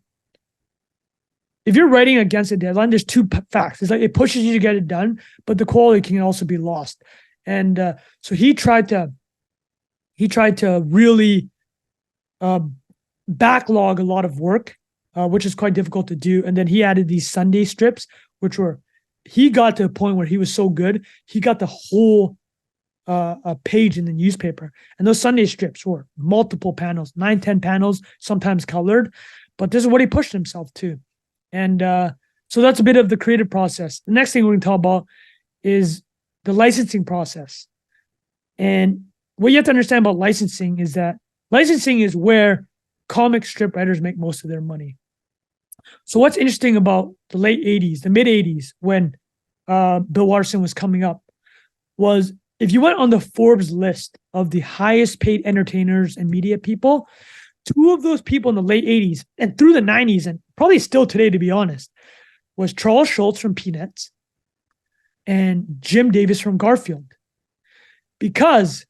if you're writing against a deadline, there's two facts. It's like it pushes you to get it done, but the quality can also be lost. And so he tried to really backlog a lot of work, which is quite difficult to do. And then he added these Sunday strips, he got to a point where he was so good, he got the whole page in the newspaper. And those Sunday strips were multiple panels, 9, 10 panels, sometimes colored. But this is what he pushed himself to. And so that's a bit of the creative process. The next thing we're going to talk about is the licensing process. And what you have to understand about licensing is that licensing is where comic strip writers make most of their money. So what's interesting about the late 80s, the mid 80s, when Bill Watterson was coming up, was if you went on the Forbes list of the highest paid entertainers and media people, two of those people in the late 80s and through the 90s, and probably still today, to be honest, was Charles Schulz from Peanuts and Jim Davis from Garfield. Because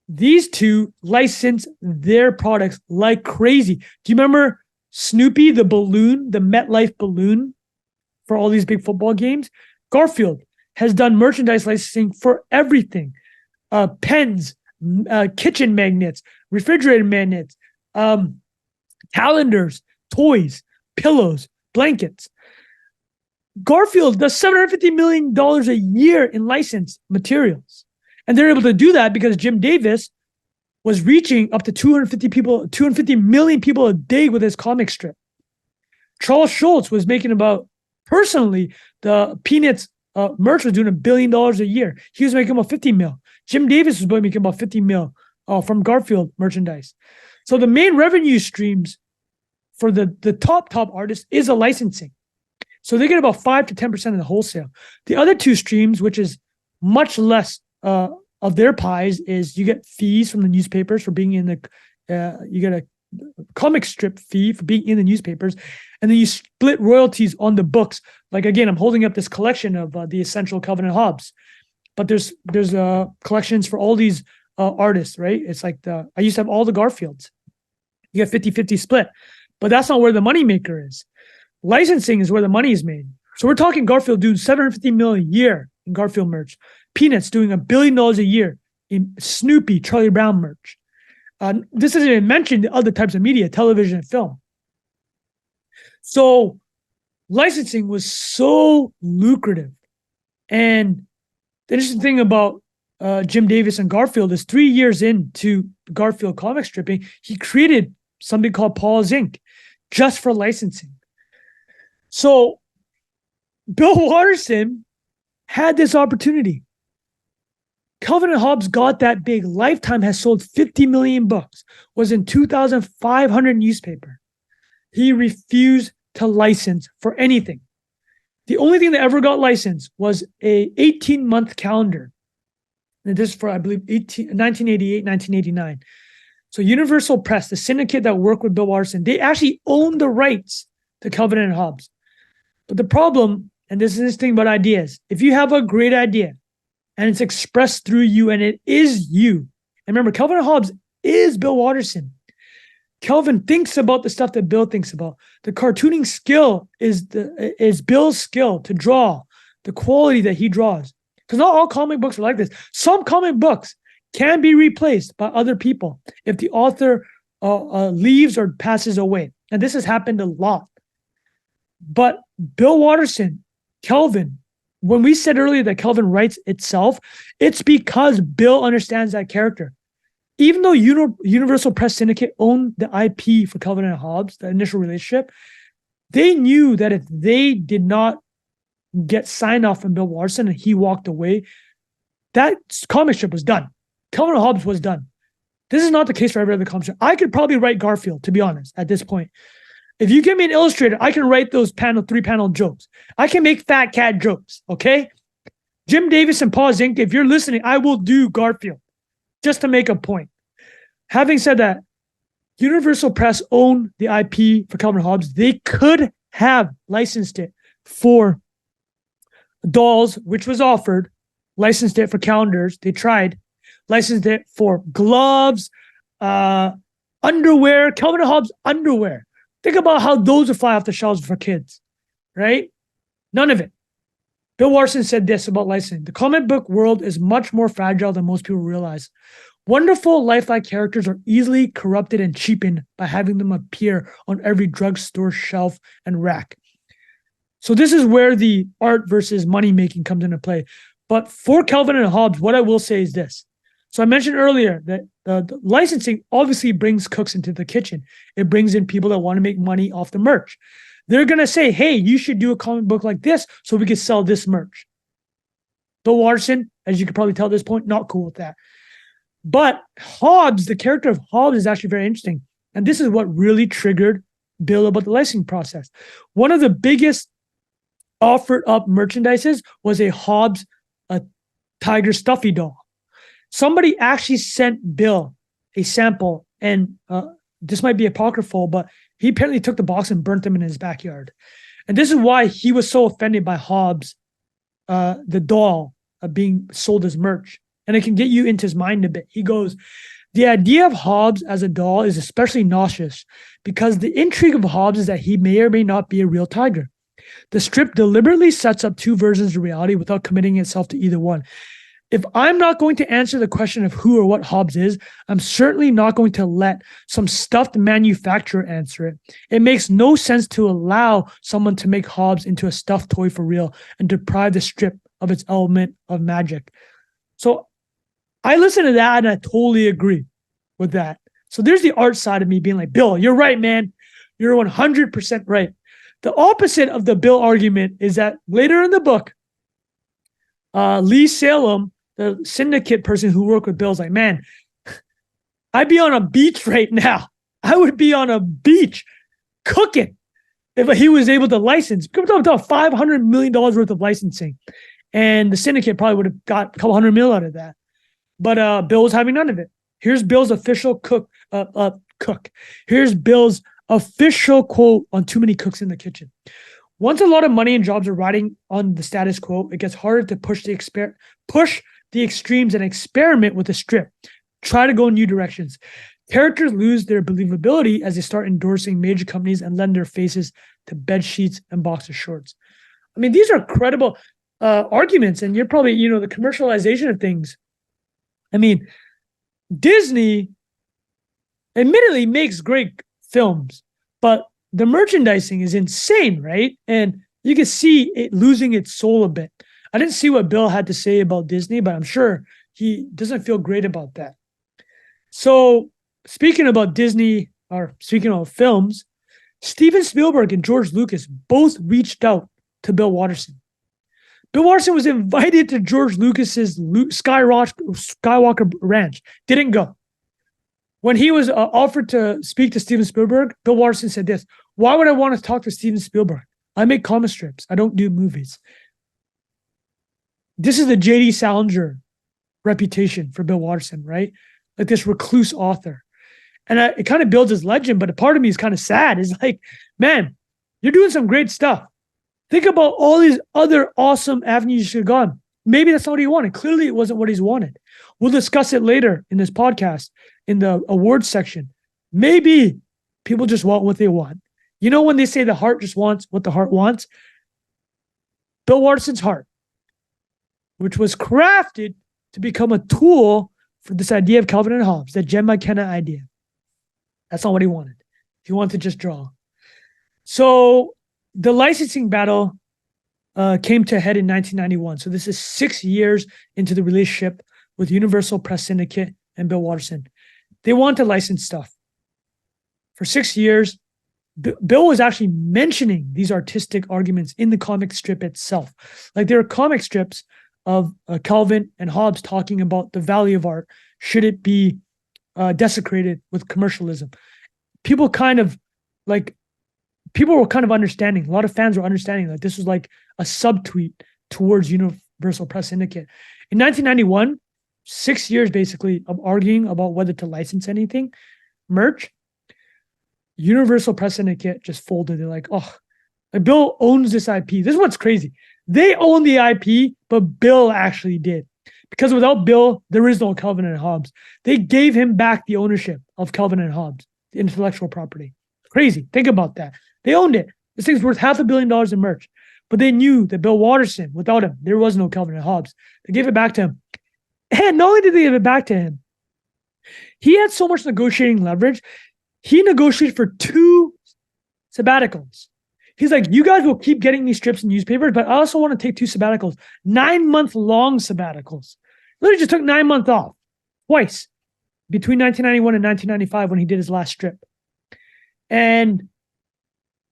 these two license their products like crazy. Do you remember Snoopy, the balloon, the MetLife balloon for all these big football games? Garfield has done merchandise licensing for everything. Pens, kitchen magnets, refrigerator magnets, calendars, toys, pillows, blankets. Garfield does $750 million a year in licensed materials. And they're able to do that because Jim Davis was reaching up to 250 million people a day with his comic strip. Charles Schulz was making personally, the Peanuts merch was doing $1 billion a year. He was making about 50 mil. Jim Davis was making about 50 mil from Garfield merchandise. So the main revenue streams for the top artists is a licensing. So they get about 5 to 10% of the wholesale. The other two streams, which is much less of their pies, is you get fees from the newspapers for being in you get a comic strip fee for being in the newspapers, and then you split royalties on the books. Like, again, I'm holding up this collection of the essential Calvin and Hobbes, but there's collections for all these artists, right? It's like I used to have all the Garfields. You get 50-50 split, but that's not where the moneymaker is. Licensing is where the money is made. So we're talking Garfield doing $750 million a year in Garfield merch. Peanuts doing $1 billion a year in Snoopy, Charlie Brown merch. This isn't even mentioned the other types of media, television and film. So licensing was so lucrative. And the interesting thing about Jim Davis and Garfield is 3 years into Garfield comic stripping, he created something called Paul's Inc. just for licensing. So Bill Watterson had this opportunity. Calvin and Hobbes got that big. Lifetime has sold 50 million books, was in 2,500 newspaper. He refused to license for anything. The only thing that ever got licensed was a 18-month calendar. And this is for, I believe, 1988, 1989. So Universal Press, the syndicate that worked with Bill Watterson, they actually owned the rights to Calvin and Hobbes. But the problem, and this is this thing about ideas, if you have a great idea and it's expressed through you and it is you, and remember, Calvin and Hobbes is Bill Watterson. Calvin thinks about the stuff that Bill thinks about. The cartooning skill is Bill's skill to draw, the quality that he draws. Because not all comic books are like this. Some comic books can be replaced by other people if the author leaves or passes away. And this has happened a lot. But Bill Watterson, Calvin, when we said earlier that Calvin writes itself, it's because Bill understands that character. Even though Universal Press Syndicate owned the IP for Calvin and Hobbes, the initial relationship, they knew that if they did not get signed off from Bill Watterson and he walked away, that comic strip was done. Calvin and Hobbes was done. This is not the case for every other comic strip. I could probably write Garfield, to be honest, at this point. If you give me an illustrator, I can write those 3-panel jokes. I can make fat cat jokes, okay? Jim Davis and Paul's Inc., if you're listening, I will do Garfield, just to make a point. Having said that, Universal Press owned the IP for Calvin and Hobbes. They could have licensed it for dolls, which was offered, licensed it for calendars. They tried, licensed it for gloves, underwear, Calvin and Hobbes underwear. Think about how those would fly off the shelves for kids, right? None of it. Bill Watterson said this about licensing. The comic book world is much more fragile than most people realize. Wonderful, lifelike characters are easily corrupted and cheapened by having them appear on every drugstore shelf and rack. So this is where the art versus money making comes into play. But for Calvin and Hobbes, what I will say is this. So I mentioned earlier that the licensing obviously brings cooks into the kitchen. It brings in people that want to make money off the merch. They're going to say, hey, you should do a comic book like this so we can sell this merch. Bill Watterson, as you could probably tell at this point, not cool with that. But Hobbes, the character of Hobbes is actually very interesting. And this is what really triggered Bill about the licensing process. One of the biggest offered up merchandises was a Hobbes tiger stuffy doll. Somebody actually sent Bill a sample, and this might be apocryphal, but he apparently took the box and burnt them in his backyard. And this is why he was so offended by Hobbes, the doll, being sold as merch. And it can get you into his mind a bit. He goes, the idea of Hobbes as a doll is especially nauseous because the intrigue of Hobbes is that he may or may not be a real tiger. The strip deliberately sets up two versions of reality without committing itself to either one. If I'm not going to answer the question of who or what Hobbes is, I'm certainly not going to let some stuffed manufacturer answer it. It makes no sense to allow someone to make Hobbes into a stuffed toy for real and deprive the strip of its element of magic. So I listen to that and I totally agree with that. So there's the art side of me being like, Bill, you're right, man. You're 100% right. The opposite of the Bill argument is that later in the book, Lee Salem, the syndicate person who worked with Bill, is like, man, I'd be on a beach right now. I would be on a beach cooking if he was able to license. We're talking about $500 million worth of licensing. And the syndicate probably would have got a couple $100 million out of that. But Bill was having none of it. Here's Bill's official cook. Here's Bill's official quote on Too Many Cooks in the Kitchen. Once a lot of money and jobs are riding on the status quo, it gets harder to push the extremes and experiment with the strip. Try to go in new directions. Characters lose their believability as they start endorsing major companies and lend their faces to bed sheets and boxer shorts. I mean, these are credible arguments, and you're probably, the commercialization of things. I mean, Disney admittedly makes great films, but the merchandising is insane, right? And you can see it losing its soul a bit. I didn't see what Bill had to say about Disney, but I'm sure he doesn't feel great about that. So speaking about Disney, or speaking of films, Steven Spielberg and George Lucas both reached out to Bill Watterson. Bill Watterson was invited to George Lucas's Skywalker Ranch. Didn't go. When he was offered to speak to Steven Spielberg, Bill Watterson said this: "Why would I want to talk to Steven Spielberg? I make comic strips. I don't do movies." This is the J.D. Salinger reputation for Bill Watterson, right? Like this recluse author. And it kind of builds his legend, but a part of me is kind of sad. It's like, man, you're doing some great stuff. Think about all these other awesome avenues you should have gone. Maybe that's not what he wanted. Clearly, it wasn't what he's wanted. We'll discuss it later in this podcast in the awards section. Maybe people just want what they want. You know, when they say the heart just wants what the heart wants, Bill Watterson's heart, which was crafted to become a tool for this idea of Calvin and Hobbes, that Jen McKenna idea. That's not what he wanted. He wanted to just draw. So the licensing battle came to a head in 1991. So this is 6 years into the relationship with Universal Press Syndicate and Bill Watterson. They wanted to license stuff. For 6 years, Bill was actually mentioning these artistic arguments in the comic strip itself. Like there are comic strips of Calvin and Hobbes talking about the value of art. Should it be desecrated with commercialism? People were kind of understanding. A lot of fans were understanding that this was like a subtweet towards Universal Press Syndicate. In 1991, 6 years basically of arguing about whether to license anything, merch, Universal Press Syndicate just folded. They're like, oh, Bill owns this IP. This is what's crazy. They own the IP, but Bill actually did. Because without Bill, there is no Calvin and Hobbes. They gave him back the ownership of Calvin and Hobbes, the intellectual property. Crazy. Think about that. They owned it. This thing's worth $500 million in merch. But they knew that Bill Watterson, without him, there was no Calvin and Hobbes. They gave it back to him. And not only did they give it back to him, he had so much negotiating leverage. He negotiated for 2 sabbaticals. He's like, you guys will keep getting these strips in newspapers, but I also want to take 2 sabbaticals, 9-month-long sabbaticals. Literally just took 9 months off, twice, between 1991 and 1995 when he did his last strip. And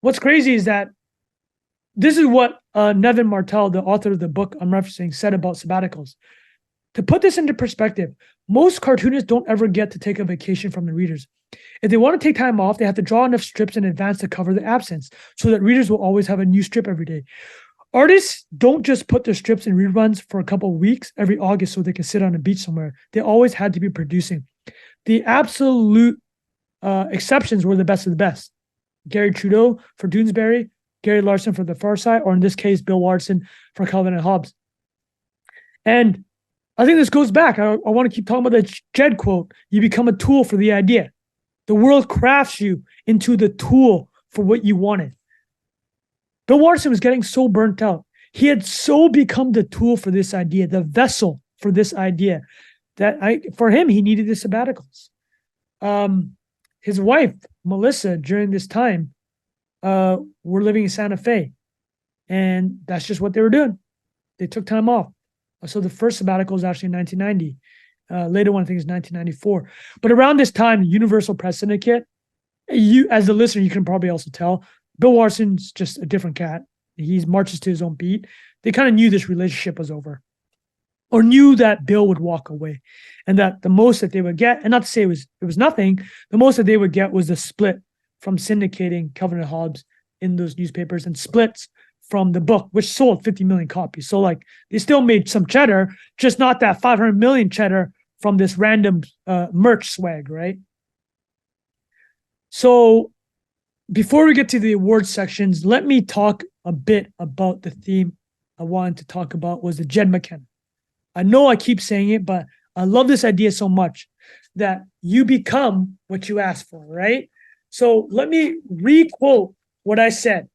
what's crazy is that this is what Nevin Martell, the author of the book I'm referencing, said about sabbaticals. To put this into perspective, most cartoonists don't ever get to take a vacation from the readers. If they want to take time off, they have to draw enough strips in advance to cover the absence so that readers will always have a new strip every day. Artists don't just put their strips in reruns for a couple of weeks every August so they can sit on a beach somewhere. They always had to be producing. The absolute exceptions were the best of the best. Gary Trudeau for Doonesbury, Gary Larson for The Far Side, or in this case, Bill Watterson for Calvin and Hobbes. And I think this goes back. I want to keep talking about the Jed quote. You become a tool for the idea. The world crafts you into the tool for what you wanted. Bill Watterson was getting so burnt out. He had so become the tool for this idea, the vessel for this idea, that for him, he needed the sabbaticals. His wife, Melissa, during this time, were living in Santa Fe. And that's just what they were doing. They took time off. So the first sabbatical was actually in 1990. Later one, I think, is 1994. But around this time, Universal Press Syndicate, you, as a listener, you can probably also tell, Bill Watterson's just a different cat. He marches to his own beat. They kind of knew this relationship was over, or knew that Bill would walk away, and that the most that they would get, and not to say it was nothing, the most that they would get was the split from syndicating Calvin and Hobbes in those newspapers, and splits from the book, which sold 50 million copies. So like they still made some cheddar, just not that 500 million cheddar from this random merch swag, right? So before we get to the award sections, let me talk a bit about the theme I wanted to talk about was the Jed McKenna. I know I keep saying it, but I love this idea so much that you become what you ask for, right? So let me re-quote what I said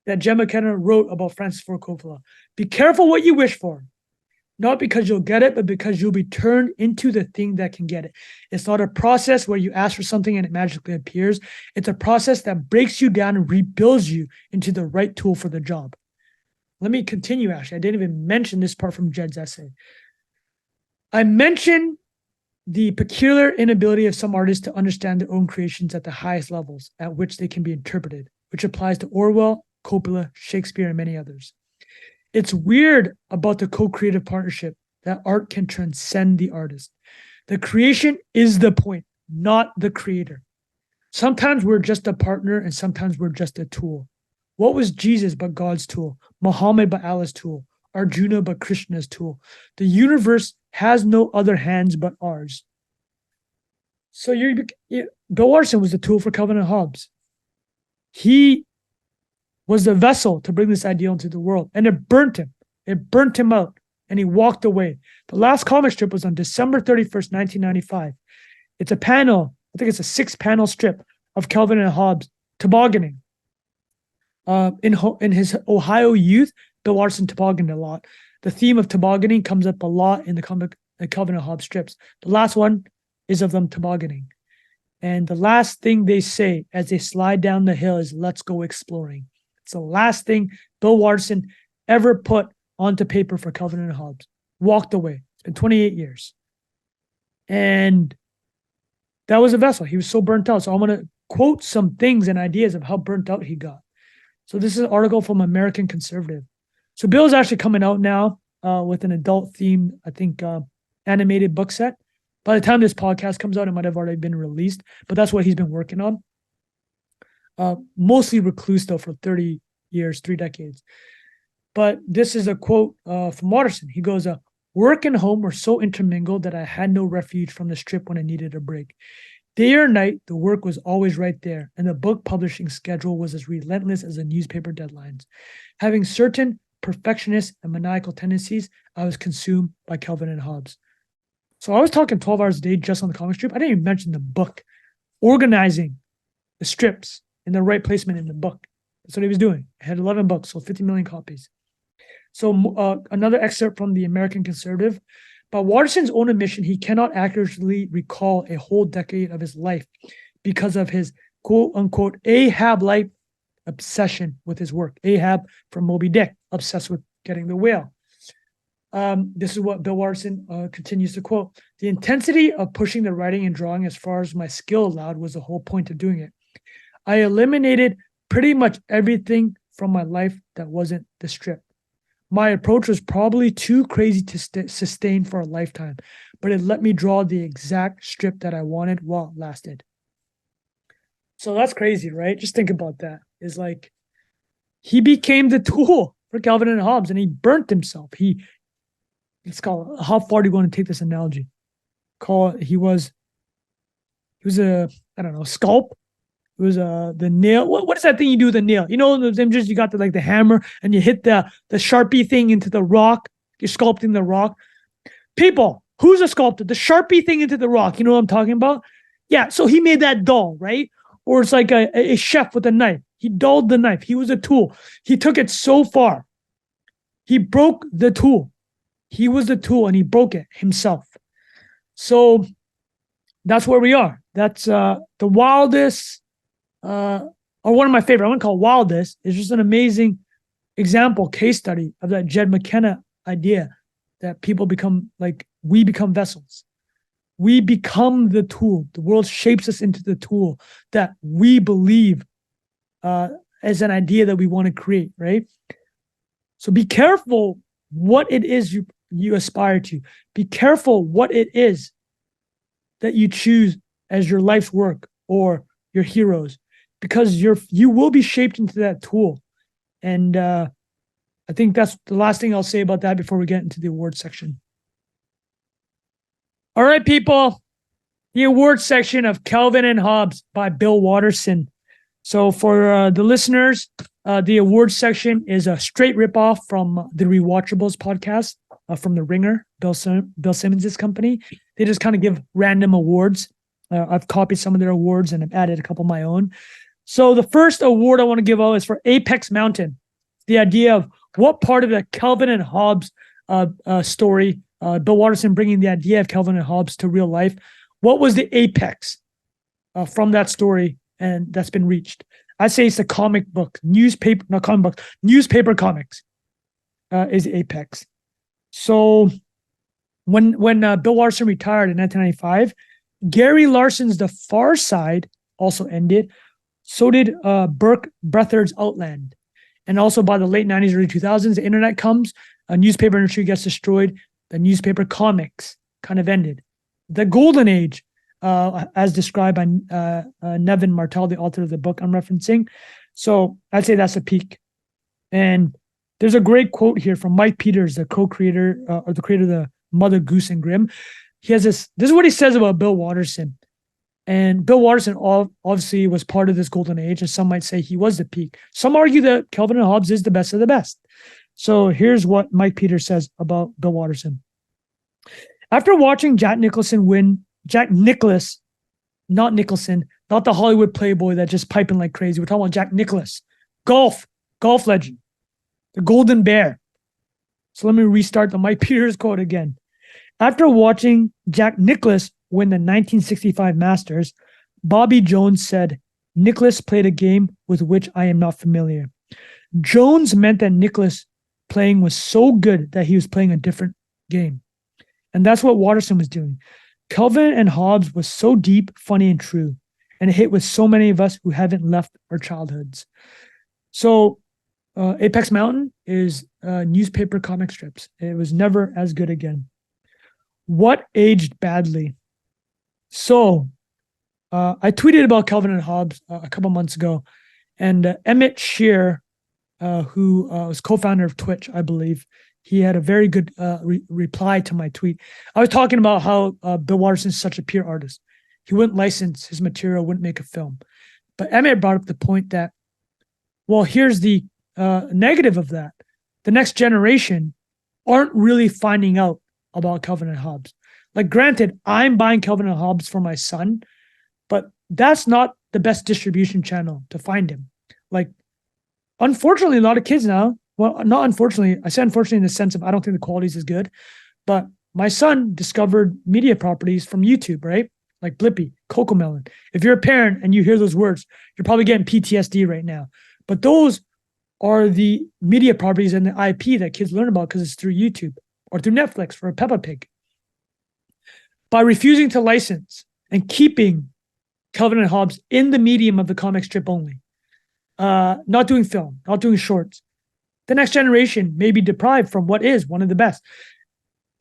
that Jed McKenna wrote about Francis Ford Coppola. Be careful what you wish for, not because you'll get it, but because you'll be turned into the thing that can get it. It's not a process where you ask for something and it magically appears. It's a process that breaks you down and rebuilds you into the right tool for the job. Let me continue, actually. I didn't even mention this part from Jed's essay. I mentioned the peculiar inability of some artists to understand their own creations at the highest levels at which they can be interpreted, which applies to Orwell, Coppola, Shakespeare, and many others. It's weird about the co-creative partnership that art can transcend the artist. The creation is the point, not the creator. Sometimes we're just a partner and sometimes we're just a tool. What was Jesus but God's tool? Muhammad but Allah's tool? Arjuna but Krishna's tool? The universe has no other hands but ours. So Bill Watterson was the tool for Calvin and Hobbes. He was the vessel to bring this ideal into the world, and it burnt him. It burnt him out, and he walked away. The last comic strip was on December 31st, 1995. It's a panel, I think it's a 6-panel strip of Calvin and Hobbes tobogganing. In his Ohio youth, Bill Watterson tobogganed a lot. The theme of tobogganing comes up a lot in the comic Calvin and Hobbes strips. The last one is of them tobogganing. And the last thing they say as they slide down the hill is, "Let's go exploring." It's the last thing Bill Watterson ever put onto paper for Calvin and Hobbes. Walked away. It's been 28 years. And that was a vessel. He was so burnt out. So I'm going to quote some things and ideas of how burnt out he got. So this is an article from American Conservative. So Bill is actually coming out now with an adult-themed, I think, animated book set. By the time this podcast comes out, it might have already been released, but that's what he's been working on. Mostly recluse, though, for 30 years, 3 decades. But this is a quote from Watterson. He goes, "Work and home were so intermingled that I had no refuge from the strip when I needed a break. Day or night, the work was always right there, and the book publishing schedule was as relentless as the newspaper deadlines. Having certain perfectionist and maniacal tendencies, I was consumed by Calvin and Hobbes." So I was talking 12 hours a day just on the comic strip. I didn't even mention the book. Organizing the strips in the right placement in the book. That's what he was doing. He had 11 books, sold 50 million copies. So another excerpt from the American Conservative. By Watterson's own admission, he cannot accurately recall a whole decade of his life because of his quote-unquote Ahab-like obsession with his work. Ahab from Moby Dick, obsessed with getting the whale. This is what Bill Watterson continues to quote. "The intensity of pushing the writing and drawing as far as my skill allowed was the whole point of doing it. I eliminated pretty much everything from my life that wasn't the strip. My approach was probably too crazy to sustain for a lifetime, but it let me draw the exact strip that I wanted while it lasted." So that's crazy, right? Just think about that. It's like he became the tool for Calvin and Hobbes, and he burnt himself. Let's call it, how far do you want to take this analogy? He was a, I don't know, sculpt. It was the nail. What is that thing you do with the nail? You know, those images, you got the hammer and you hit the Sharpie thing into the rock. You're sculpting the rock. People, who's a sculptor? The Sharpie thing into the rock. You know what I'm talking about? Yeah, so he made that dull, right? Or it's like a chef with a knife. He dulled the knife. He was a tool. He took it so far. He broke the tool. He was the tool and he broke it himself. So that's where we are. That's the wildest, or one of my favorite, I wouldn't call it wildest. It's just an amazing example, case study of that Jed McKenna idea that people become we become vessels. We become the tool. The world shapes us into the tool that we believe as an idea that we want to create, right? So be careful what it is you aspire to. Be careful what it is that you choose as your life's work or your heroes, because you will be shaped into that tool. And I think that's the last thing I'll say about that before we get into the award section. All right, people. the award section of Calvin and Hobbes by Bill Watterson. So for the listeners, the award section is a straight ripoff from the Rewatchables podcast from The Ringer, Bill Simmons' company. They just kind of give random awards. I've copied some of their awards and I've added a couple of my own. So the first award I want to give out is for Apex Mountain. The idea of what part of the Calvin and Hobbes story, Bill Watterson bringing the idea of Calvin and Hobbes to real life. What was the apex from that story and that's been reached? I say it's the comic book, newspaper comics is the apex. So when Bill Watterson retired in 1995, Gary Larson's The Far Side also ended. So did Burke Breathard's Outland. And also by the late 90s, early 2000s, the internet comes, a newspaper industry gets destroyed, the newspaper comics kind of ended. The golden age, as described by Nevin Martel, the author of the book I'm referencing. So I'd say that's a peak. And there's a great quote here from Mike Peters, the co-creator or the creator of the Mother Goose and Grimm. He has this is what he says about Bill Watterson. And Bill Watterson obviously was part of this golden age, and some might say he was the peak. Some argue that Calvin and Hobbes is the best of the best. So here's what Mike Peters says about Bill Watterson. After watching Jack Nicklaus, not Nicholson, not the Hollywood playboy that just piping like crazy. We're talking about Jack Nicklaus, golf legend, the Golden Bear. So let me restart the Mike Peters quote again. After watching Jack Nicklaus win the 1965 Masters, Bobby Jones said, "Nicklaus played a game with which I am not familiar." Jones meant that Nicklaus playing was so good that he was playing a different game. And that's what Watterson was doing. Calvin and Hobbes was so deep, funny, and true. And it hit with so many of us who haven't left our childhoods. So Apex Mountain is newspaper comic strips. It was never as good again. What aged badly? So I tweeted about Calvin and Hobbes a couple months ago. And Emmett Shear, who was co-founder of Twitch, I believe, he had a very good reply to my tweet. I was talking about how Bill Watterson is such a pure artist. He wouldn't license his material, wouldn't make a film. But Emmett brought up the point that, well, here's the negative of that. The next generation aren't really finding out about Calvin and Hobbes. Like, granted, I'm buying Calvin and Hobbes for my son, but that's not the best distribution channel to find him. Like, unfortunately, a lot of kids now, well, not unfortunately, I say unfortunately in the sense of I don't think the quality is as good, but my son discovered media properties from YouTube, right? Like Blippi, Cocomelon. If you're a parent and you hear those words, you're probably getting PTSD right now. But those are the media properties and the IP that kids learn about because it's through YouTube or through Netflix for a Peppa Pig. By refusing to license and keeping Calvin and Hobbes in the medium of the comic strip only, not doing film, not doing shorts, the next generation may be deprived from what is one of the best.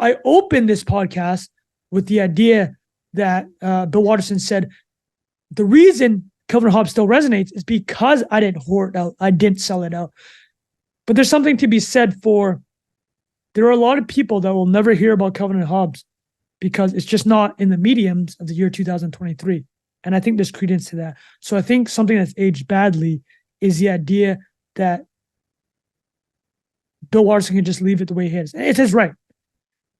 I opened this podcast with the idea that Bill Watterson said, the reason Calvin and Hobbes still resonates is because I didn't hoard it out. I didn't sell it out. But there's something to be said for, there are a lot of people that will never hear about Calvin and Hobbes because it's just not in the mediums of the year 2023. And I think there's credence to that. So I think something that's aged badly is the idea that Bill Watterson can just leave it the way he is. It's his right.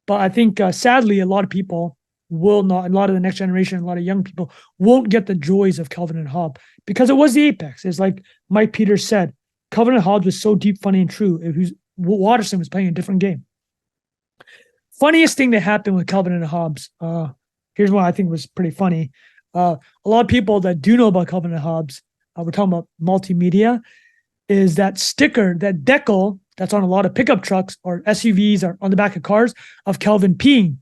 But I think, sadly, a lot of people will not, a lot of the next generation, a lot of young people won't get the joys of Calvin and Hobbes because it was the apex. It's like Mike Peters said, Calvin and Hobbes was so deep, funny, and true. Watterson was playing a different game. Funniest thing that happened with Calvin and Hobbes, here's one I think was pretty funny. A lot of people that do know about Calvin and Hobbes, we're talking about multimedia, is that sticker, that decal that's on a lot of pickup trucks or SUVs or on the back of cars of Calvin peeing.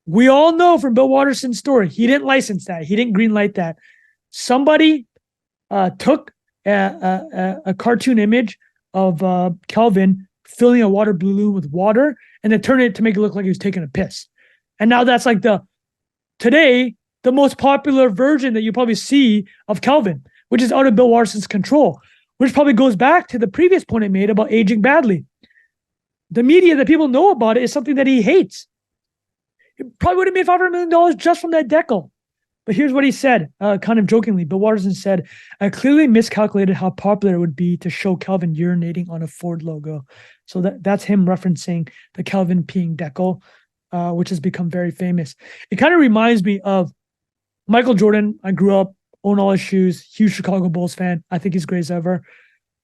We all know from Bill Watterson's story, he didn't license that. He didn't greenlight that. Somebody took a cartoon image of Calvin filling a water balloon with water and then turned it to make it look like he was taking a piss. And now that's like today, the most popular version that you probably see of Calvin, which is out of Bill Watterson's control, which probably goes back to the previous point I made about aging badly. The media that people know about it is something that he hates. probably would have made $500 million just from that decal. But here's what he said, kind of jokingly. Bill Watterson said, I clearly miscalculated how popular it would be to show Calvin urinating on a Ford logo. So that's him referencing the Calvin peeing decal, which has become very famous. It kind of reminds me of Michael Jordan. I grew up, own all his shoes, huge Chicago Bulls fan. I think he's greatest ever.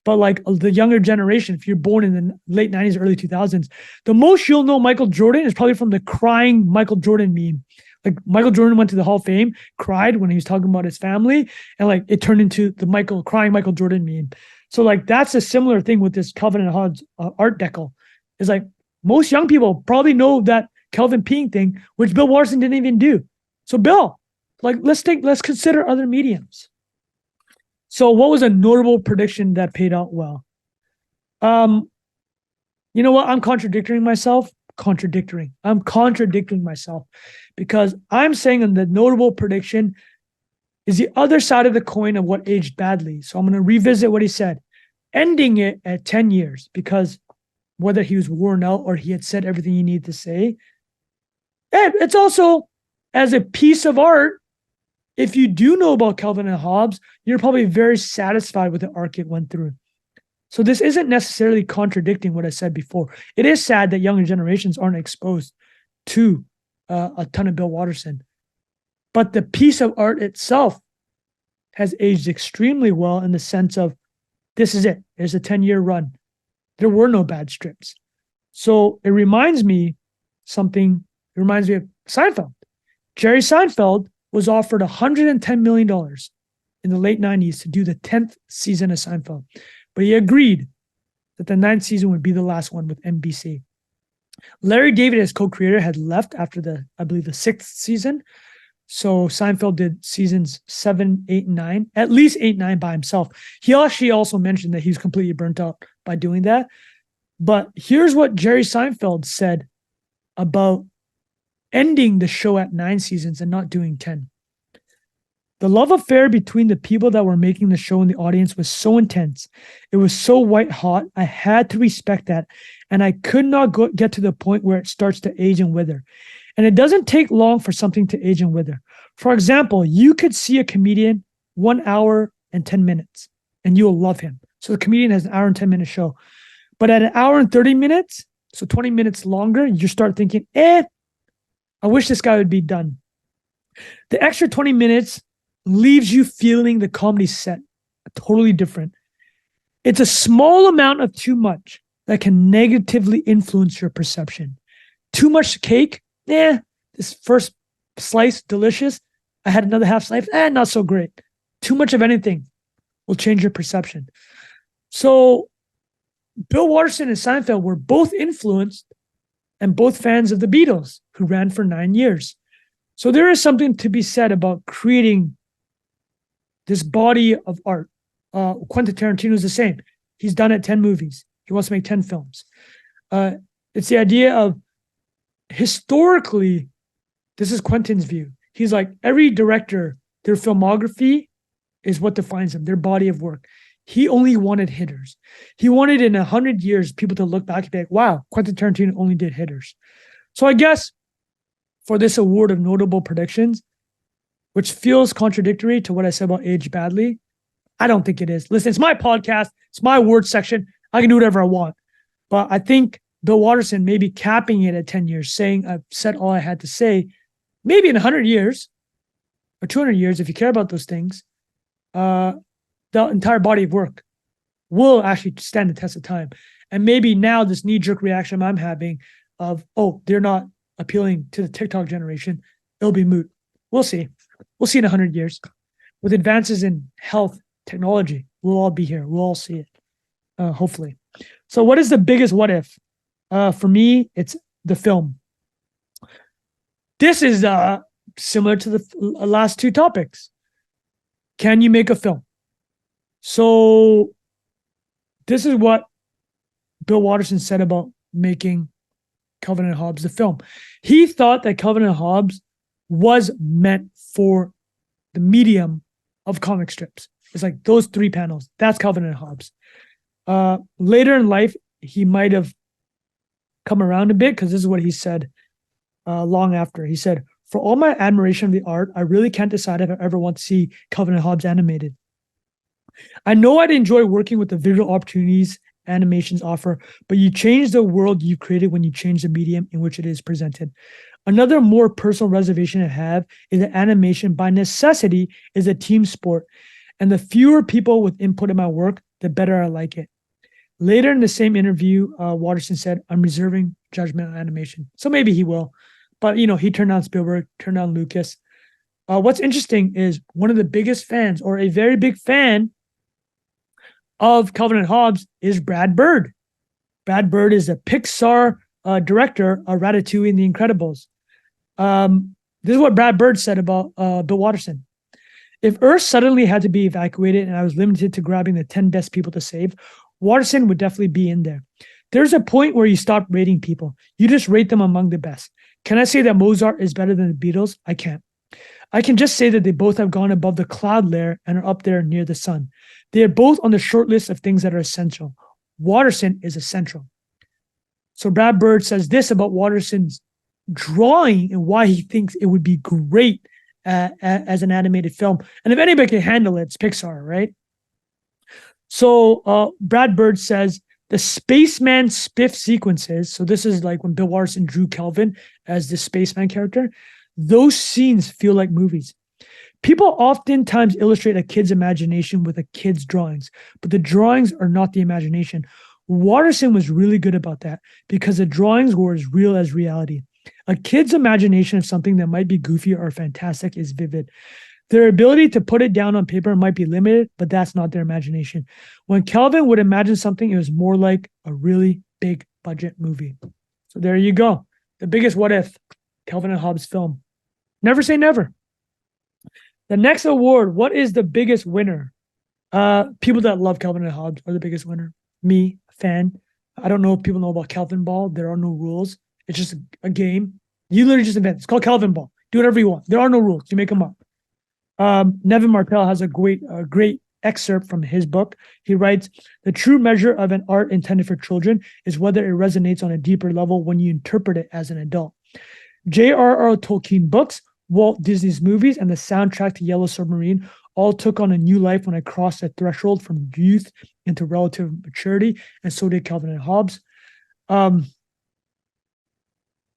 But like the younger generation, if you're born in the late 90s, early 2000s, the most you'll know Michael Jordan is probably from the crying Michael Jordan meme. Like Michael Jordan went to the Hall of Fame, cried when he was talking about his family, and like it turned into the crying Michael Jordan meme. So like that's a similar thing with this Calvin and Hobbes art decal. Is like most young people probably know that Calvin peeing thing, which Bill Watterson didn't even do. So Bill, like let's consider other mediums. So what was a notable prediction that paid out well? You know what? I'm contradicting myself. I'm contradicting myself because I'm saying the notable prediction is the other side of the coin of what aged badly. So I'm going to revisit what he said, ending it at 10 years, because whether he was worn out or he had said everything he needed to say, it's also as a piece of art. If you do know about Calvin and Hobbes, you're probably very satisfied with the arc it went through. So this isn't necessarily contradicting what I said before. It is sad that younger generations aren't exposed to a ton of Bill Watterson. But the piece of art itself has aged extremely well in the sense of, this is it. There's a 10-year run. There were no bad strips. So it reminds me of Seinfeld. Jerry Seinfeld was offered $110 million in the late 90s to do the 10th season of Seinfeld. But he agreed that the 9th season would be the last one with NBC. Larry David, as co-creator, had left after I believe the 6th season. So Seinfeld did seasons 7, 8, and 9, at least 8, 9 by himself. He actually also mentioned that he was completely burnt out by doing that. But here's what Jerry Seinfeld said about ending the show at 9 seasons and not doing 10. The love affair between the people that were making the show and the audience was so intense. It was so white hot. I had to respect that. And I could not get to the point where it starts to age and wither. And it doesn't take long for something to age and wither. For example, you could see a comedian 1 hour and 10 minutes and you'll love him. So the comedian has an hour and 10 minute show. But at an hour and 30 minutes, so 20 minutes longer, you start thinking, I wish this guy would be done. The extra 20 minutes leaves you feeling the comedy set totally different. It's a small amount of too much that can negatively influence your perception. Too much cake, this first slice, delicious. I had another half slice, not so great. Too much of anything will change your perception. So Bill Watterson and Seinfeld were both influenced and both fans of the Beatles, who ran for 9 years. So there is something to be said about creating this body of art. Quentin Tarantino is the same. He's done it 10 movies. He wants to make 10 films. It's the idea of, historically, this is Quentin's view. He's like, every director, their filmography is what defines them, their body of work. He only wanted hitters. He wanted in 100 years people to look back and be like, wow, Quentin Tarantino only did hitters. So I guess for this award of notable predictions, which feels contradictory to what I said about age badly, I don't think it is. Listen, it's my podcast. It's my word section. I can do whatever I want. But I think Bill Watterson may be capping it at 10 years, saying I've said all I had to say. Maybe in 100 years or 200 years, if you care about those things, the entire body of work will actually stand the test of time. And maybe now this knee-jerk reaction I'm having of, they're not appealing to the TikTok generation, it'll be moot. We'll see. We'll see in 100 years. With advances in health technology, we'll all be here. We'll all see it, hopefully. So what is the biggest what if? For me, it's the film. This is similar to the last two topics. Can you make a film? So this is what Bill Watterson said about making Calvin and Hobbes the film. He thought that Calvin and Hobbes was meant for the medium of comic strips. It's like those 3 panels. That's Calvin and Hobbes. Later in life, he might have come around a bit, because this is what he said. long after. He said, "For all my admiration of the art, I really can't decide if I ever want to see Calvin and Hobbes animated. I know I'd enjoy working with the visual opportunities animations offer, but you change the world you've created when you change the medium in which it is presented. Another more personal reservation I have is that animation by necessity is a team sport, and the fewer people with input in my work, the better I like it." Later in the same interview, Watterson said, "I'm reserving judgment on animation." So maybe he will. But, he turned down Spielberg, turned down Lucas. What's interesting is one of the biggest fans, or a very big fan of Calvin and Hobbes, is Brad Bird. Brad Bird is a Pixar director of Ratatouille and The Incredibles. This is what Brad Bird said about Bill Watterson. "If Earth suddenly had to be evacuated and I was limited to grabbing the 10 best people to save, Watterson would definitely be in there. There's a point where you stop rating people. You just rate them among the best. Can I say that Mozart is better than the Beatles? I can't. I can just say that they both have gone above the cloud layer and are up there near the sun. They are both on the short list of things that are essential. Watterson is essential." So Brad Bird says this about Watterson's drawing and why he thinks it would be great as an animated film. And if anybody can handle it, it's Pixar, right? So Brad Bird says, "The spaceman spiff sequences," so this is like when Bill Watterson drew Calvin as the spaceman character, "those scenes feel like movies. People oftentimes illustrate a kid's imagination with a kid's drawings, but the drawings are not the imagination. Watterson was really good about that because the drawings were as real as reality. A kid's imagination of something that might be goofy or fantastic is vivid. Their ability to put it down on paper might be limited, but that's not their imagination. When Calvin would imagine something, it was more like a really big budget movie." So there you go. The biggest what if, Calvin and Hobbes film. Never say never. The next award, what is the biggest winner? People that love Calvin and Hobbes are the biggest winner. Me, fan. I don't know if people know about Calvin Ball. There are no rules. It's just a game. You literally just invent it. It's called Calvin Ball. Do whatever you want. There are no rules. You make them up. Nevin Martell has a great excerpt from his book. He writes, "The true measure of an art intended for children is whether it resonates on a deeper level when you interpret it as an adult. J.R.R. Tolkien books, Walt Disney's movies, and the soundtrack to Yellow Submarine all took on a new life when I crossed the threshold from youth into relative maturity, and so did Calvin and Hobbes."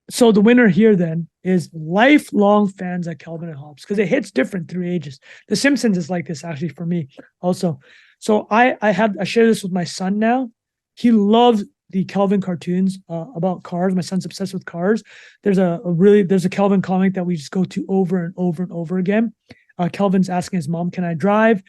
So the winner here then is lifelong fans of Calvin and Hobbes, because it hits different through ages. The Simpsons is like this actually for me also. So I share this with my son now. He loves the Calvin cartoons about cars. My son's obsessed with cars. There's a Calvin comic that we just go to over and over and over again. Calvin's asking his mom, "Can I drive?"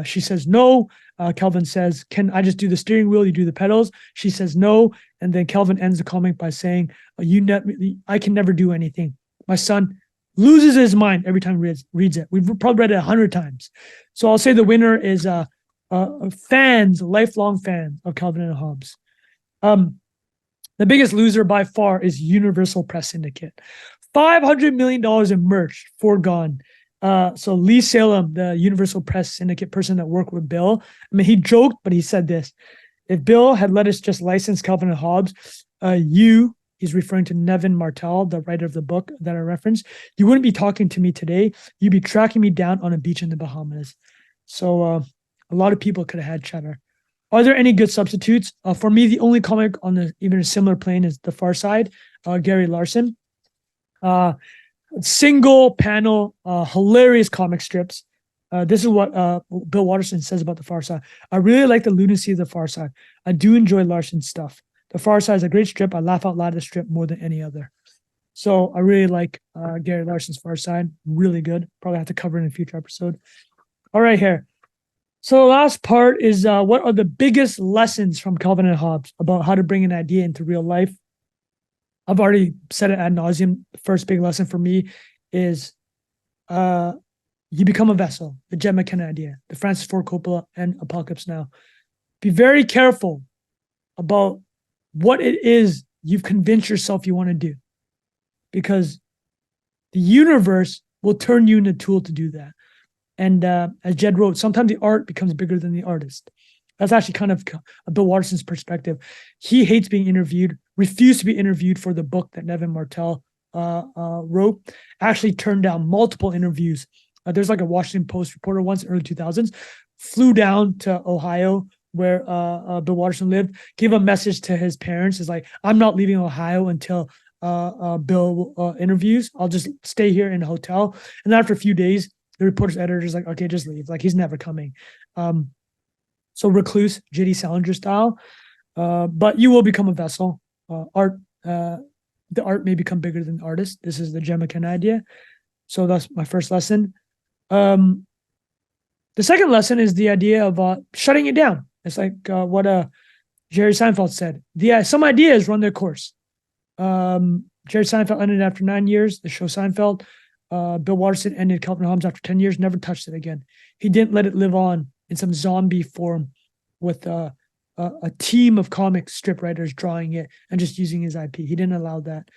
She says no. Calvin says, "Can I just do the steering wheel? You do the pedals." She says no. And then Calvin ends the comic by saying, "I can never do anything." My son loses his mind every time he reads it. We've probably read it 100 times. So I'll say the winner is lifelong fans of Calvin and Hobbes. The biggest loser by far is Universal Press Syndicate. $500 million in merch foregone. So Lee Salem, the Universal Press Syndicate person that worked with Bill, I mean, he joked, but he said this: "If Bill had let us just license Calvin and Hobbes, he's referring to Nevin Martell, the writer of the book that I referenced, "you wouldn't be talking to me today. You'd be tracking me down on a beach in the Bahamas." So a lot of people could have had cheddar. Are there any good substitutes? For me, the only comic on even a similar plane is The Far Side, Gary Larson. Single panel, hilarious comic strips. This is what Bill Watterson says about The Far Side. "I really like the lunacy of The Far Side. I do enjoy Larson's stuff. The Far Side is a great strip. I laugh out loud at the strip more than any other." So I really like Gary Larson's Far Side. Really good. Probably have to cover it in a future episode. All right, here. So the last part is what are the biggest lessons from Calvin and Hobbes about how to bring an idea into real life? I've already said it ad nauseum. The first big lesson for me is you become a vessel, the Jed McKenna idea, the Francis Ford Coppola and Apocalypse Now. Be very careful about what it is you've convinced yourself you want to do, because the universe will turn you into a tool to do that. And as Jed wrote, sometimes the art becomes bigger than the artist. That's actually kind of Bill Watterson's perspective. He hates being interviewed, refused to be interviewed for the book that Nevin Martell wrote, actually turned down multiple interviews. There's like a Washington Post reporter once in the early 2000s, flew down to Ohio where Bill Watterson lived, gave a message to his parents. Is like, I'm not leaving Ohio until Bill interviews. I'll just stay here in a hotel. And then after a few days, the reporter's editor is like, okay, just leave. Like, he's never coming. So recluse, J.D. Salinger style. But you will become a vessel. The art may become bigger than the artist. This is the Jen McKenna idea. So that's my first lesson. The second lesson is the idea of shutting it down. It's like what Jerry Seinfeld said. Some ideas run their course. Jerry Seinfeld ended after 9 years, the show Seinfeld. Bill Watterson ended Calvin and Hobbes after 10 years, never touched it again. He didn't let it live on in some zombie form with a team of comic strip writers drawing it and just using his IP. He didn't allow that.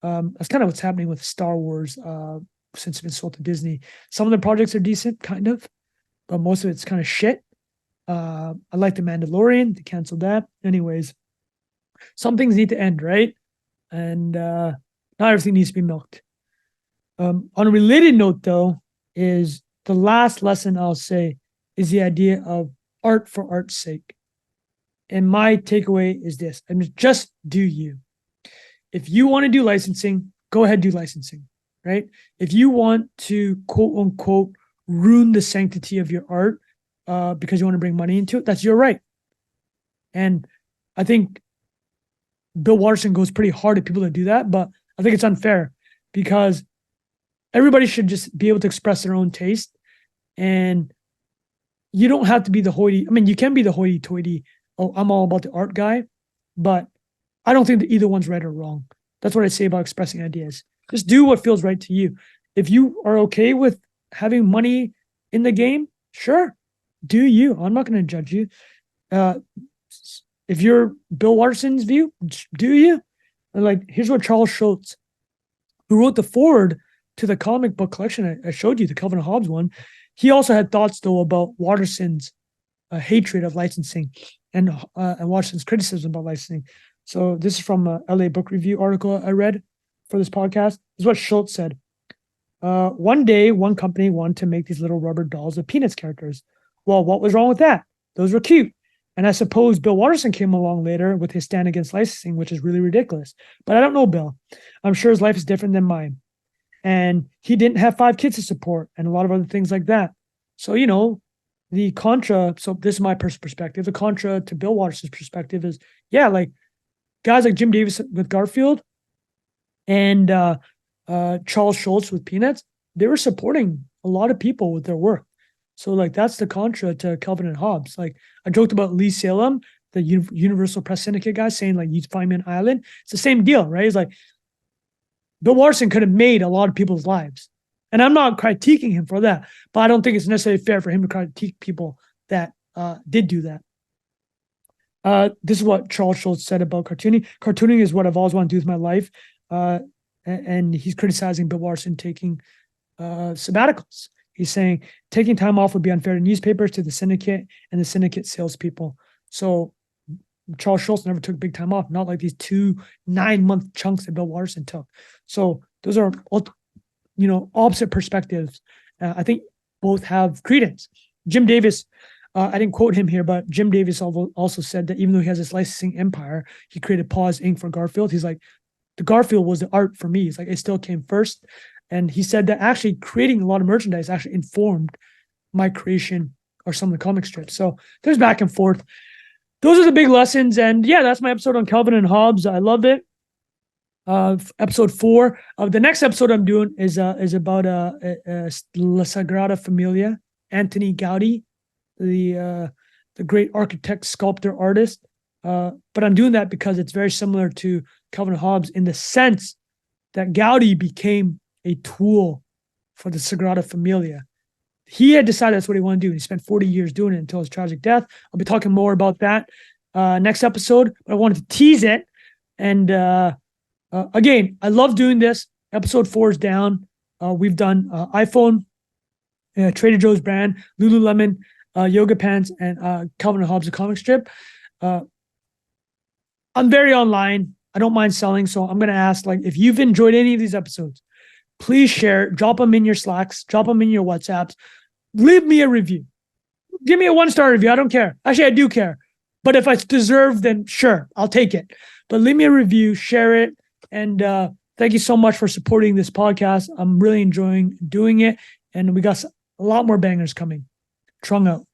That's kind of what's happening with Star Wars since it's been sold to Disney. Some of the projects are decent, kind of, but most of it's kind of shit. I like The Mandalorian. They canceled that. Anyways, some things need to end, right? And not everything needs to be milked. On a related note, though, is the last lesson I'll say is the idea of art for art's sake. And my takeaway is this: just do you. If you want to do licensing, go ahead, do licensing, right? If you want to quote unquote ruin the sanctity of your art because you want to bring money into it, that's your right. And I think Bill Watterson goes pretty hard at people that do that, but I think it's unfair because everybody should just be able to express their own taste. And you don't have to be the hoity. I mean, you can be the hoity-toity, oh, I'm all about the art guy, but I don't think that either one's right or wrong. That's what I say about expressing ideas. Just do what feels right to you. If you are okay with having money in the game, sure, do you. I'm not going to judge you. If you're Bill Watterson's view, do you? And like, here's what Charles Schultz, who wrote the foreword to the comic book collection I showed you, the Calvin and Hobbes one, he also had thoughts, though, about Watterson's hatred of licensing and Watterson's criticism about licensing. So this is from a LA Book Review article I read for this podcast. This is what Schultz said. One day, one company wanted to make these little rubber dolls of Peanuts characters. Well, what was wrong with that? Those were cute. And I suppose Bill Watterson came along later with his stand against licensing, which is really ridiculous. But I don't know Bill. I'm sure his life is different than mine. And he didn't have 5 kids to support and a lot of other things like that. So, you know, the contra, so this is my personal perspective, the contra to Bill Watterson's perspective is, yeah, like guys like Jim Davis with Garfield and Charles Schultz with Peanuts, they were supporting a lot of people with their work. So like that's the contra to Calvin and Hobbes. Like I joked about Lee Salem, the Universal Press Syndicate guy, saying like you'd find me an island. It's the same deal, right? It's like Bill Watterson could have made a lot of people's lives. And I'm not critiquing him for that, but I don't think it's necessarily fair for him to critique people that did do that. This is what Charles Schultz said about cartooning. Cartooning is what I've always wanted to do with my life. And he's criticizing Bill Watterson taking sabbaticals. He's saying taking time off would be unfair to newspapers, to the syndicate, and the syndicate salespeople. So Charles Schultz never took big time off, not like these 2 9-month chunks that Bill Watterson took. So those are, opposite perspectives. I think both have credence. Jim Davis, I didn't quote him here, but Jim Davis also said that even though he has this licensing empire, he created Paws Inc. for Garfield. He's like, the Garfield was the art for me. He's like, it still came first. And he said that actually creating a lot of merchandise actually informed my creation or some of the comic strips. So there's back and forth. Those are the big lessons. And yeah, that's my episode on Calvin and Hobbes. I love it. Episode 4. The next episode I'm doing is about La Sagrada Familia, Antoni Gaudi, the great architect, sculptor, artist. But I'm doing that because it's very similar to Calvin and Hobbes in the sense that Gaudi became a tool for the Sagrada Familia. He had decided that's what he wanted to do. He spent 40 years doing it until his tragic death. I'll be talking more about that next episode, but I wanted to tease it. And again, I love doing this. Episode 4 is down. We've done iPhone, Trader Joe's brand, Lululemon, yoga pants, and Calvin and Hobbes, a comic strip. I'm very online. I don't mind selling. So I'm going to ask, like, if you've enjoyed any of these episodes, please share, drop them in your Slacks, drop them in your WhatsApps, leave me a review. Give me a 1-star review. I don't care. Actually, I do care. But if it's deserved, then sure, I'll take it. But leave me a review, share it. And thank you so much for supporting this podcast. I'm really enjoying doing it. And we got a lot more bangers coming. Trung out.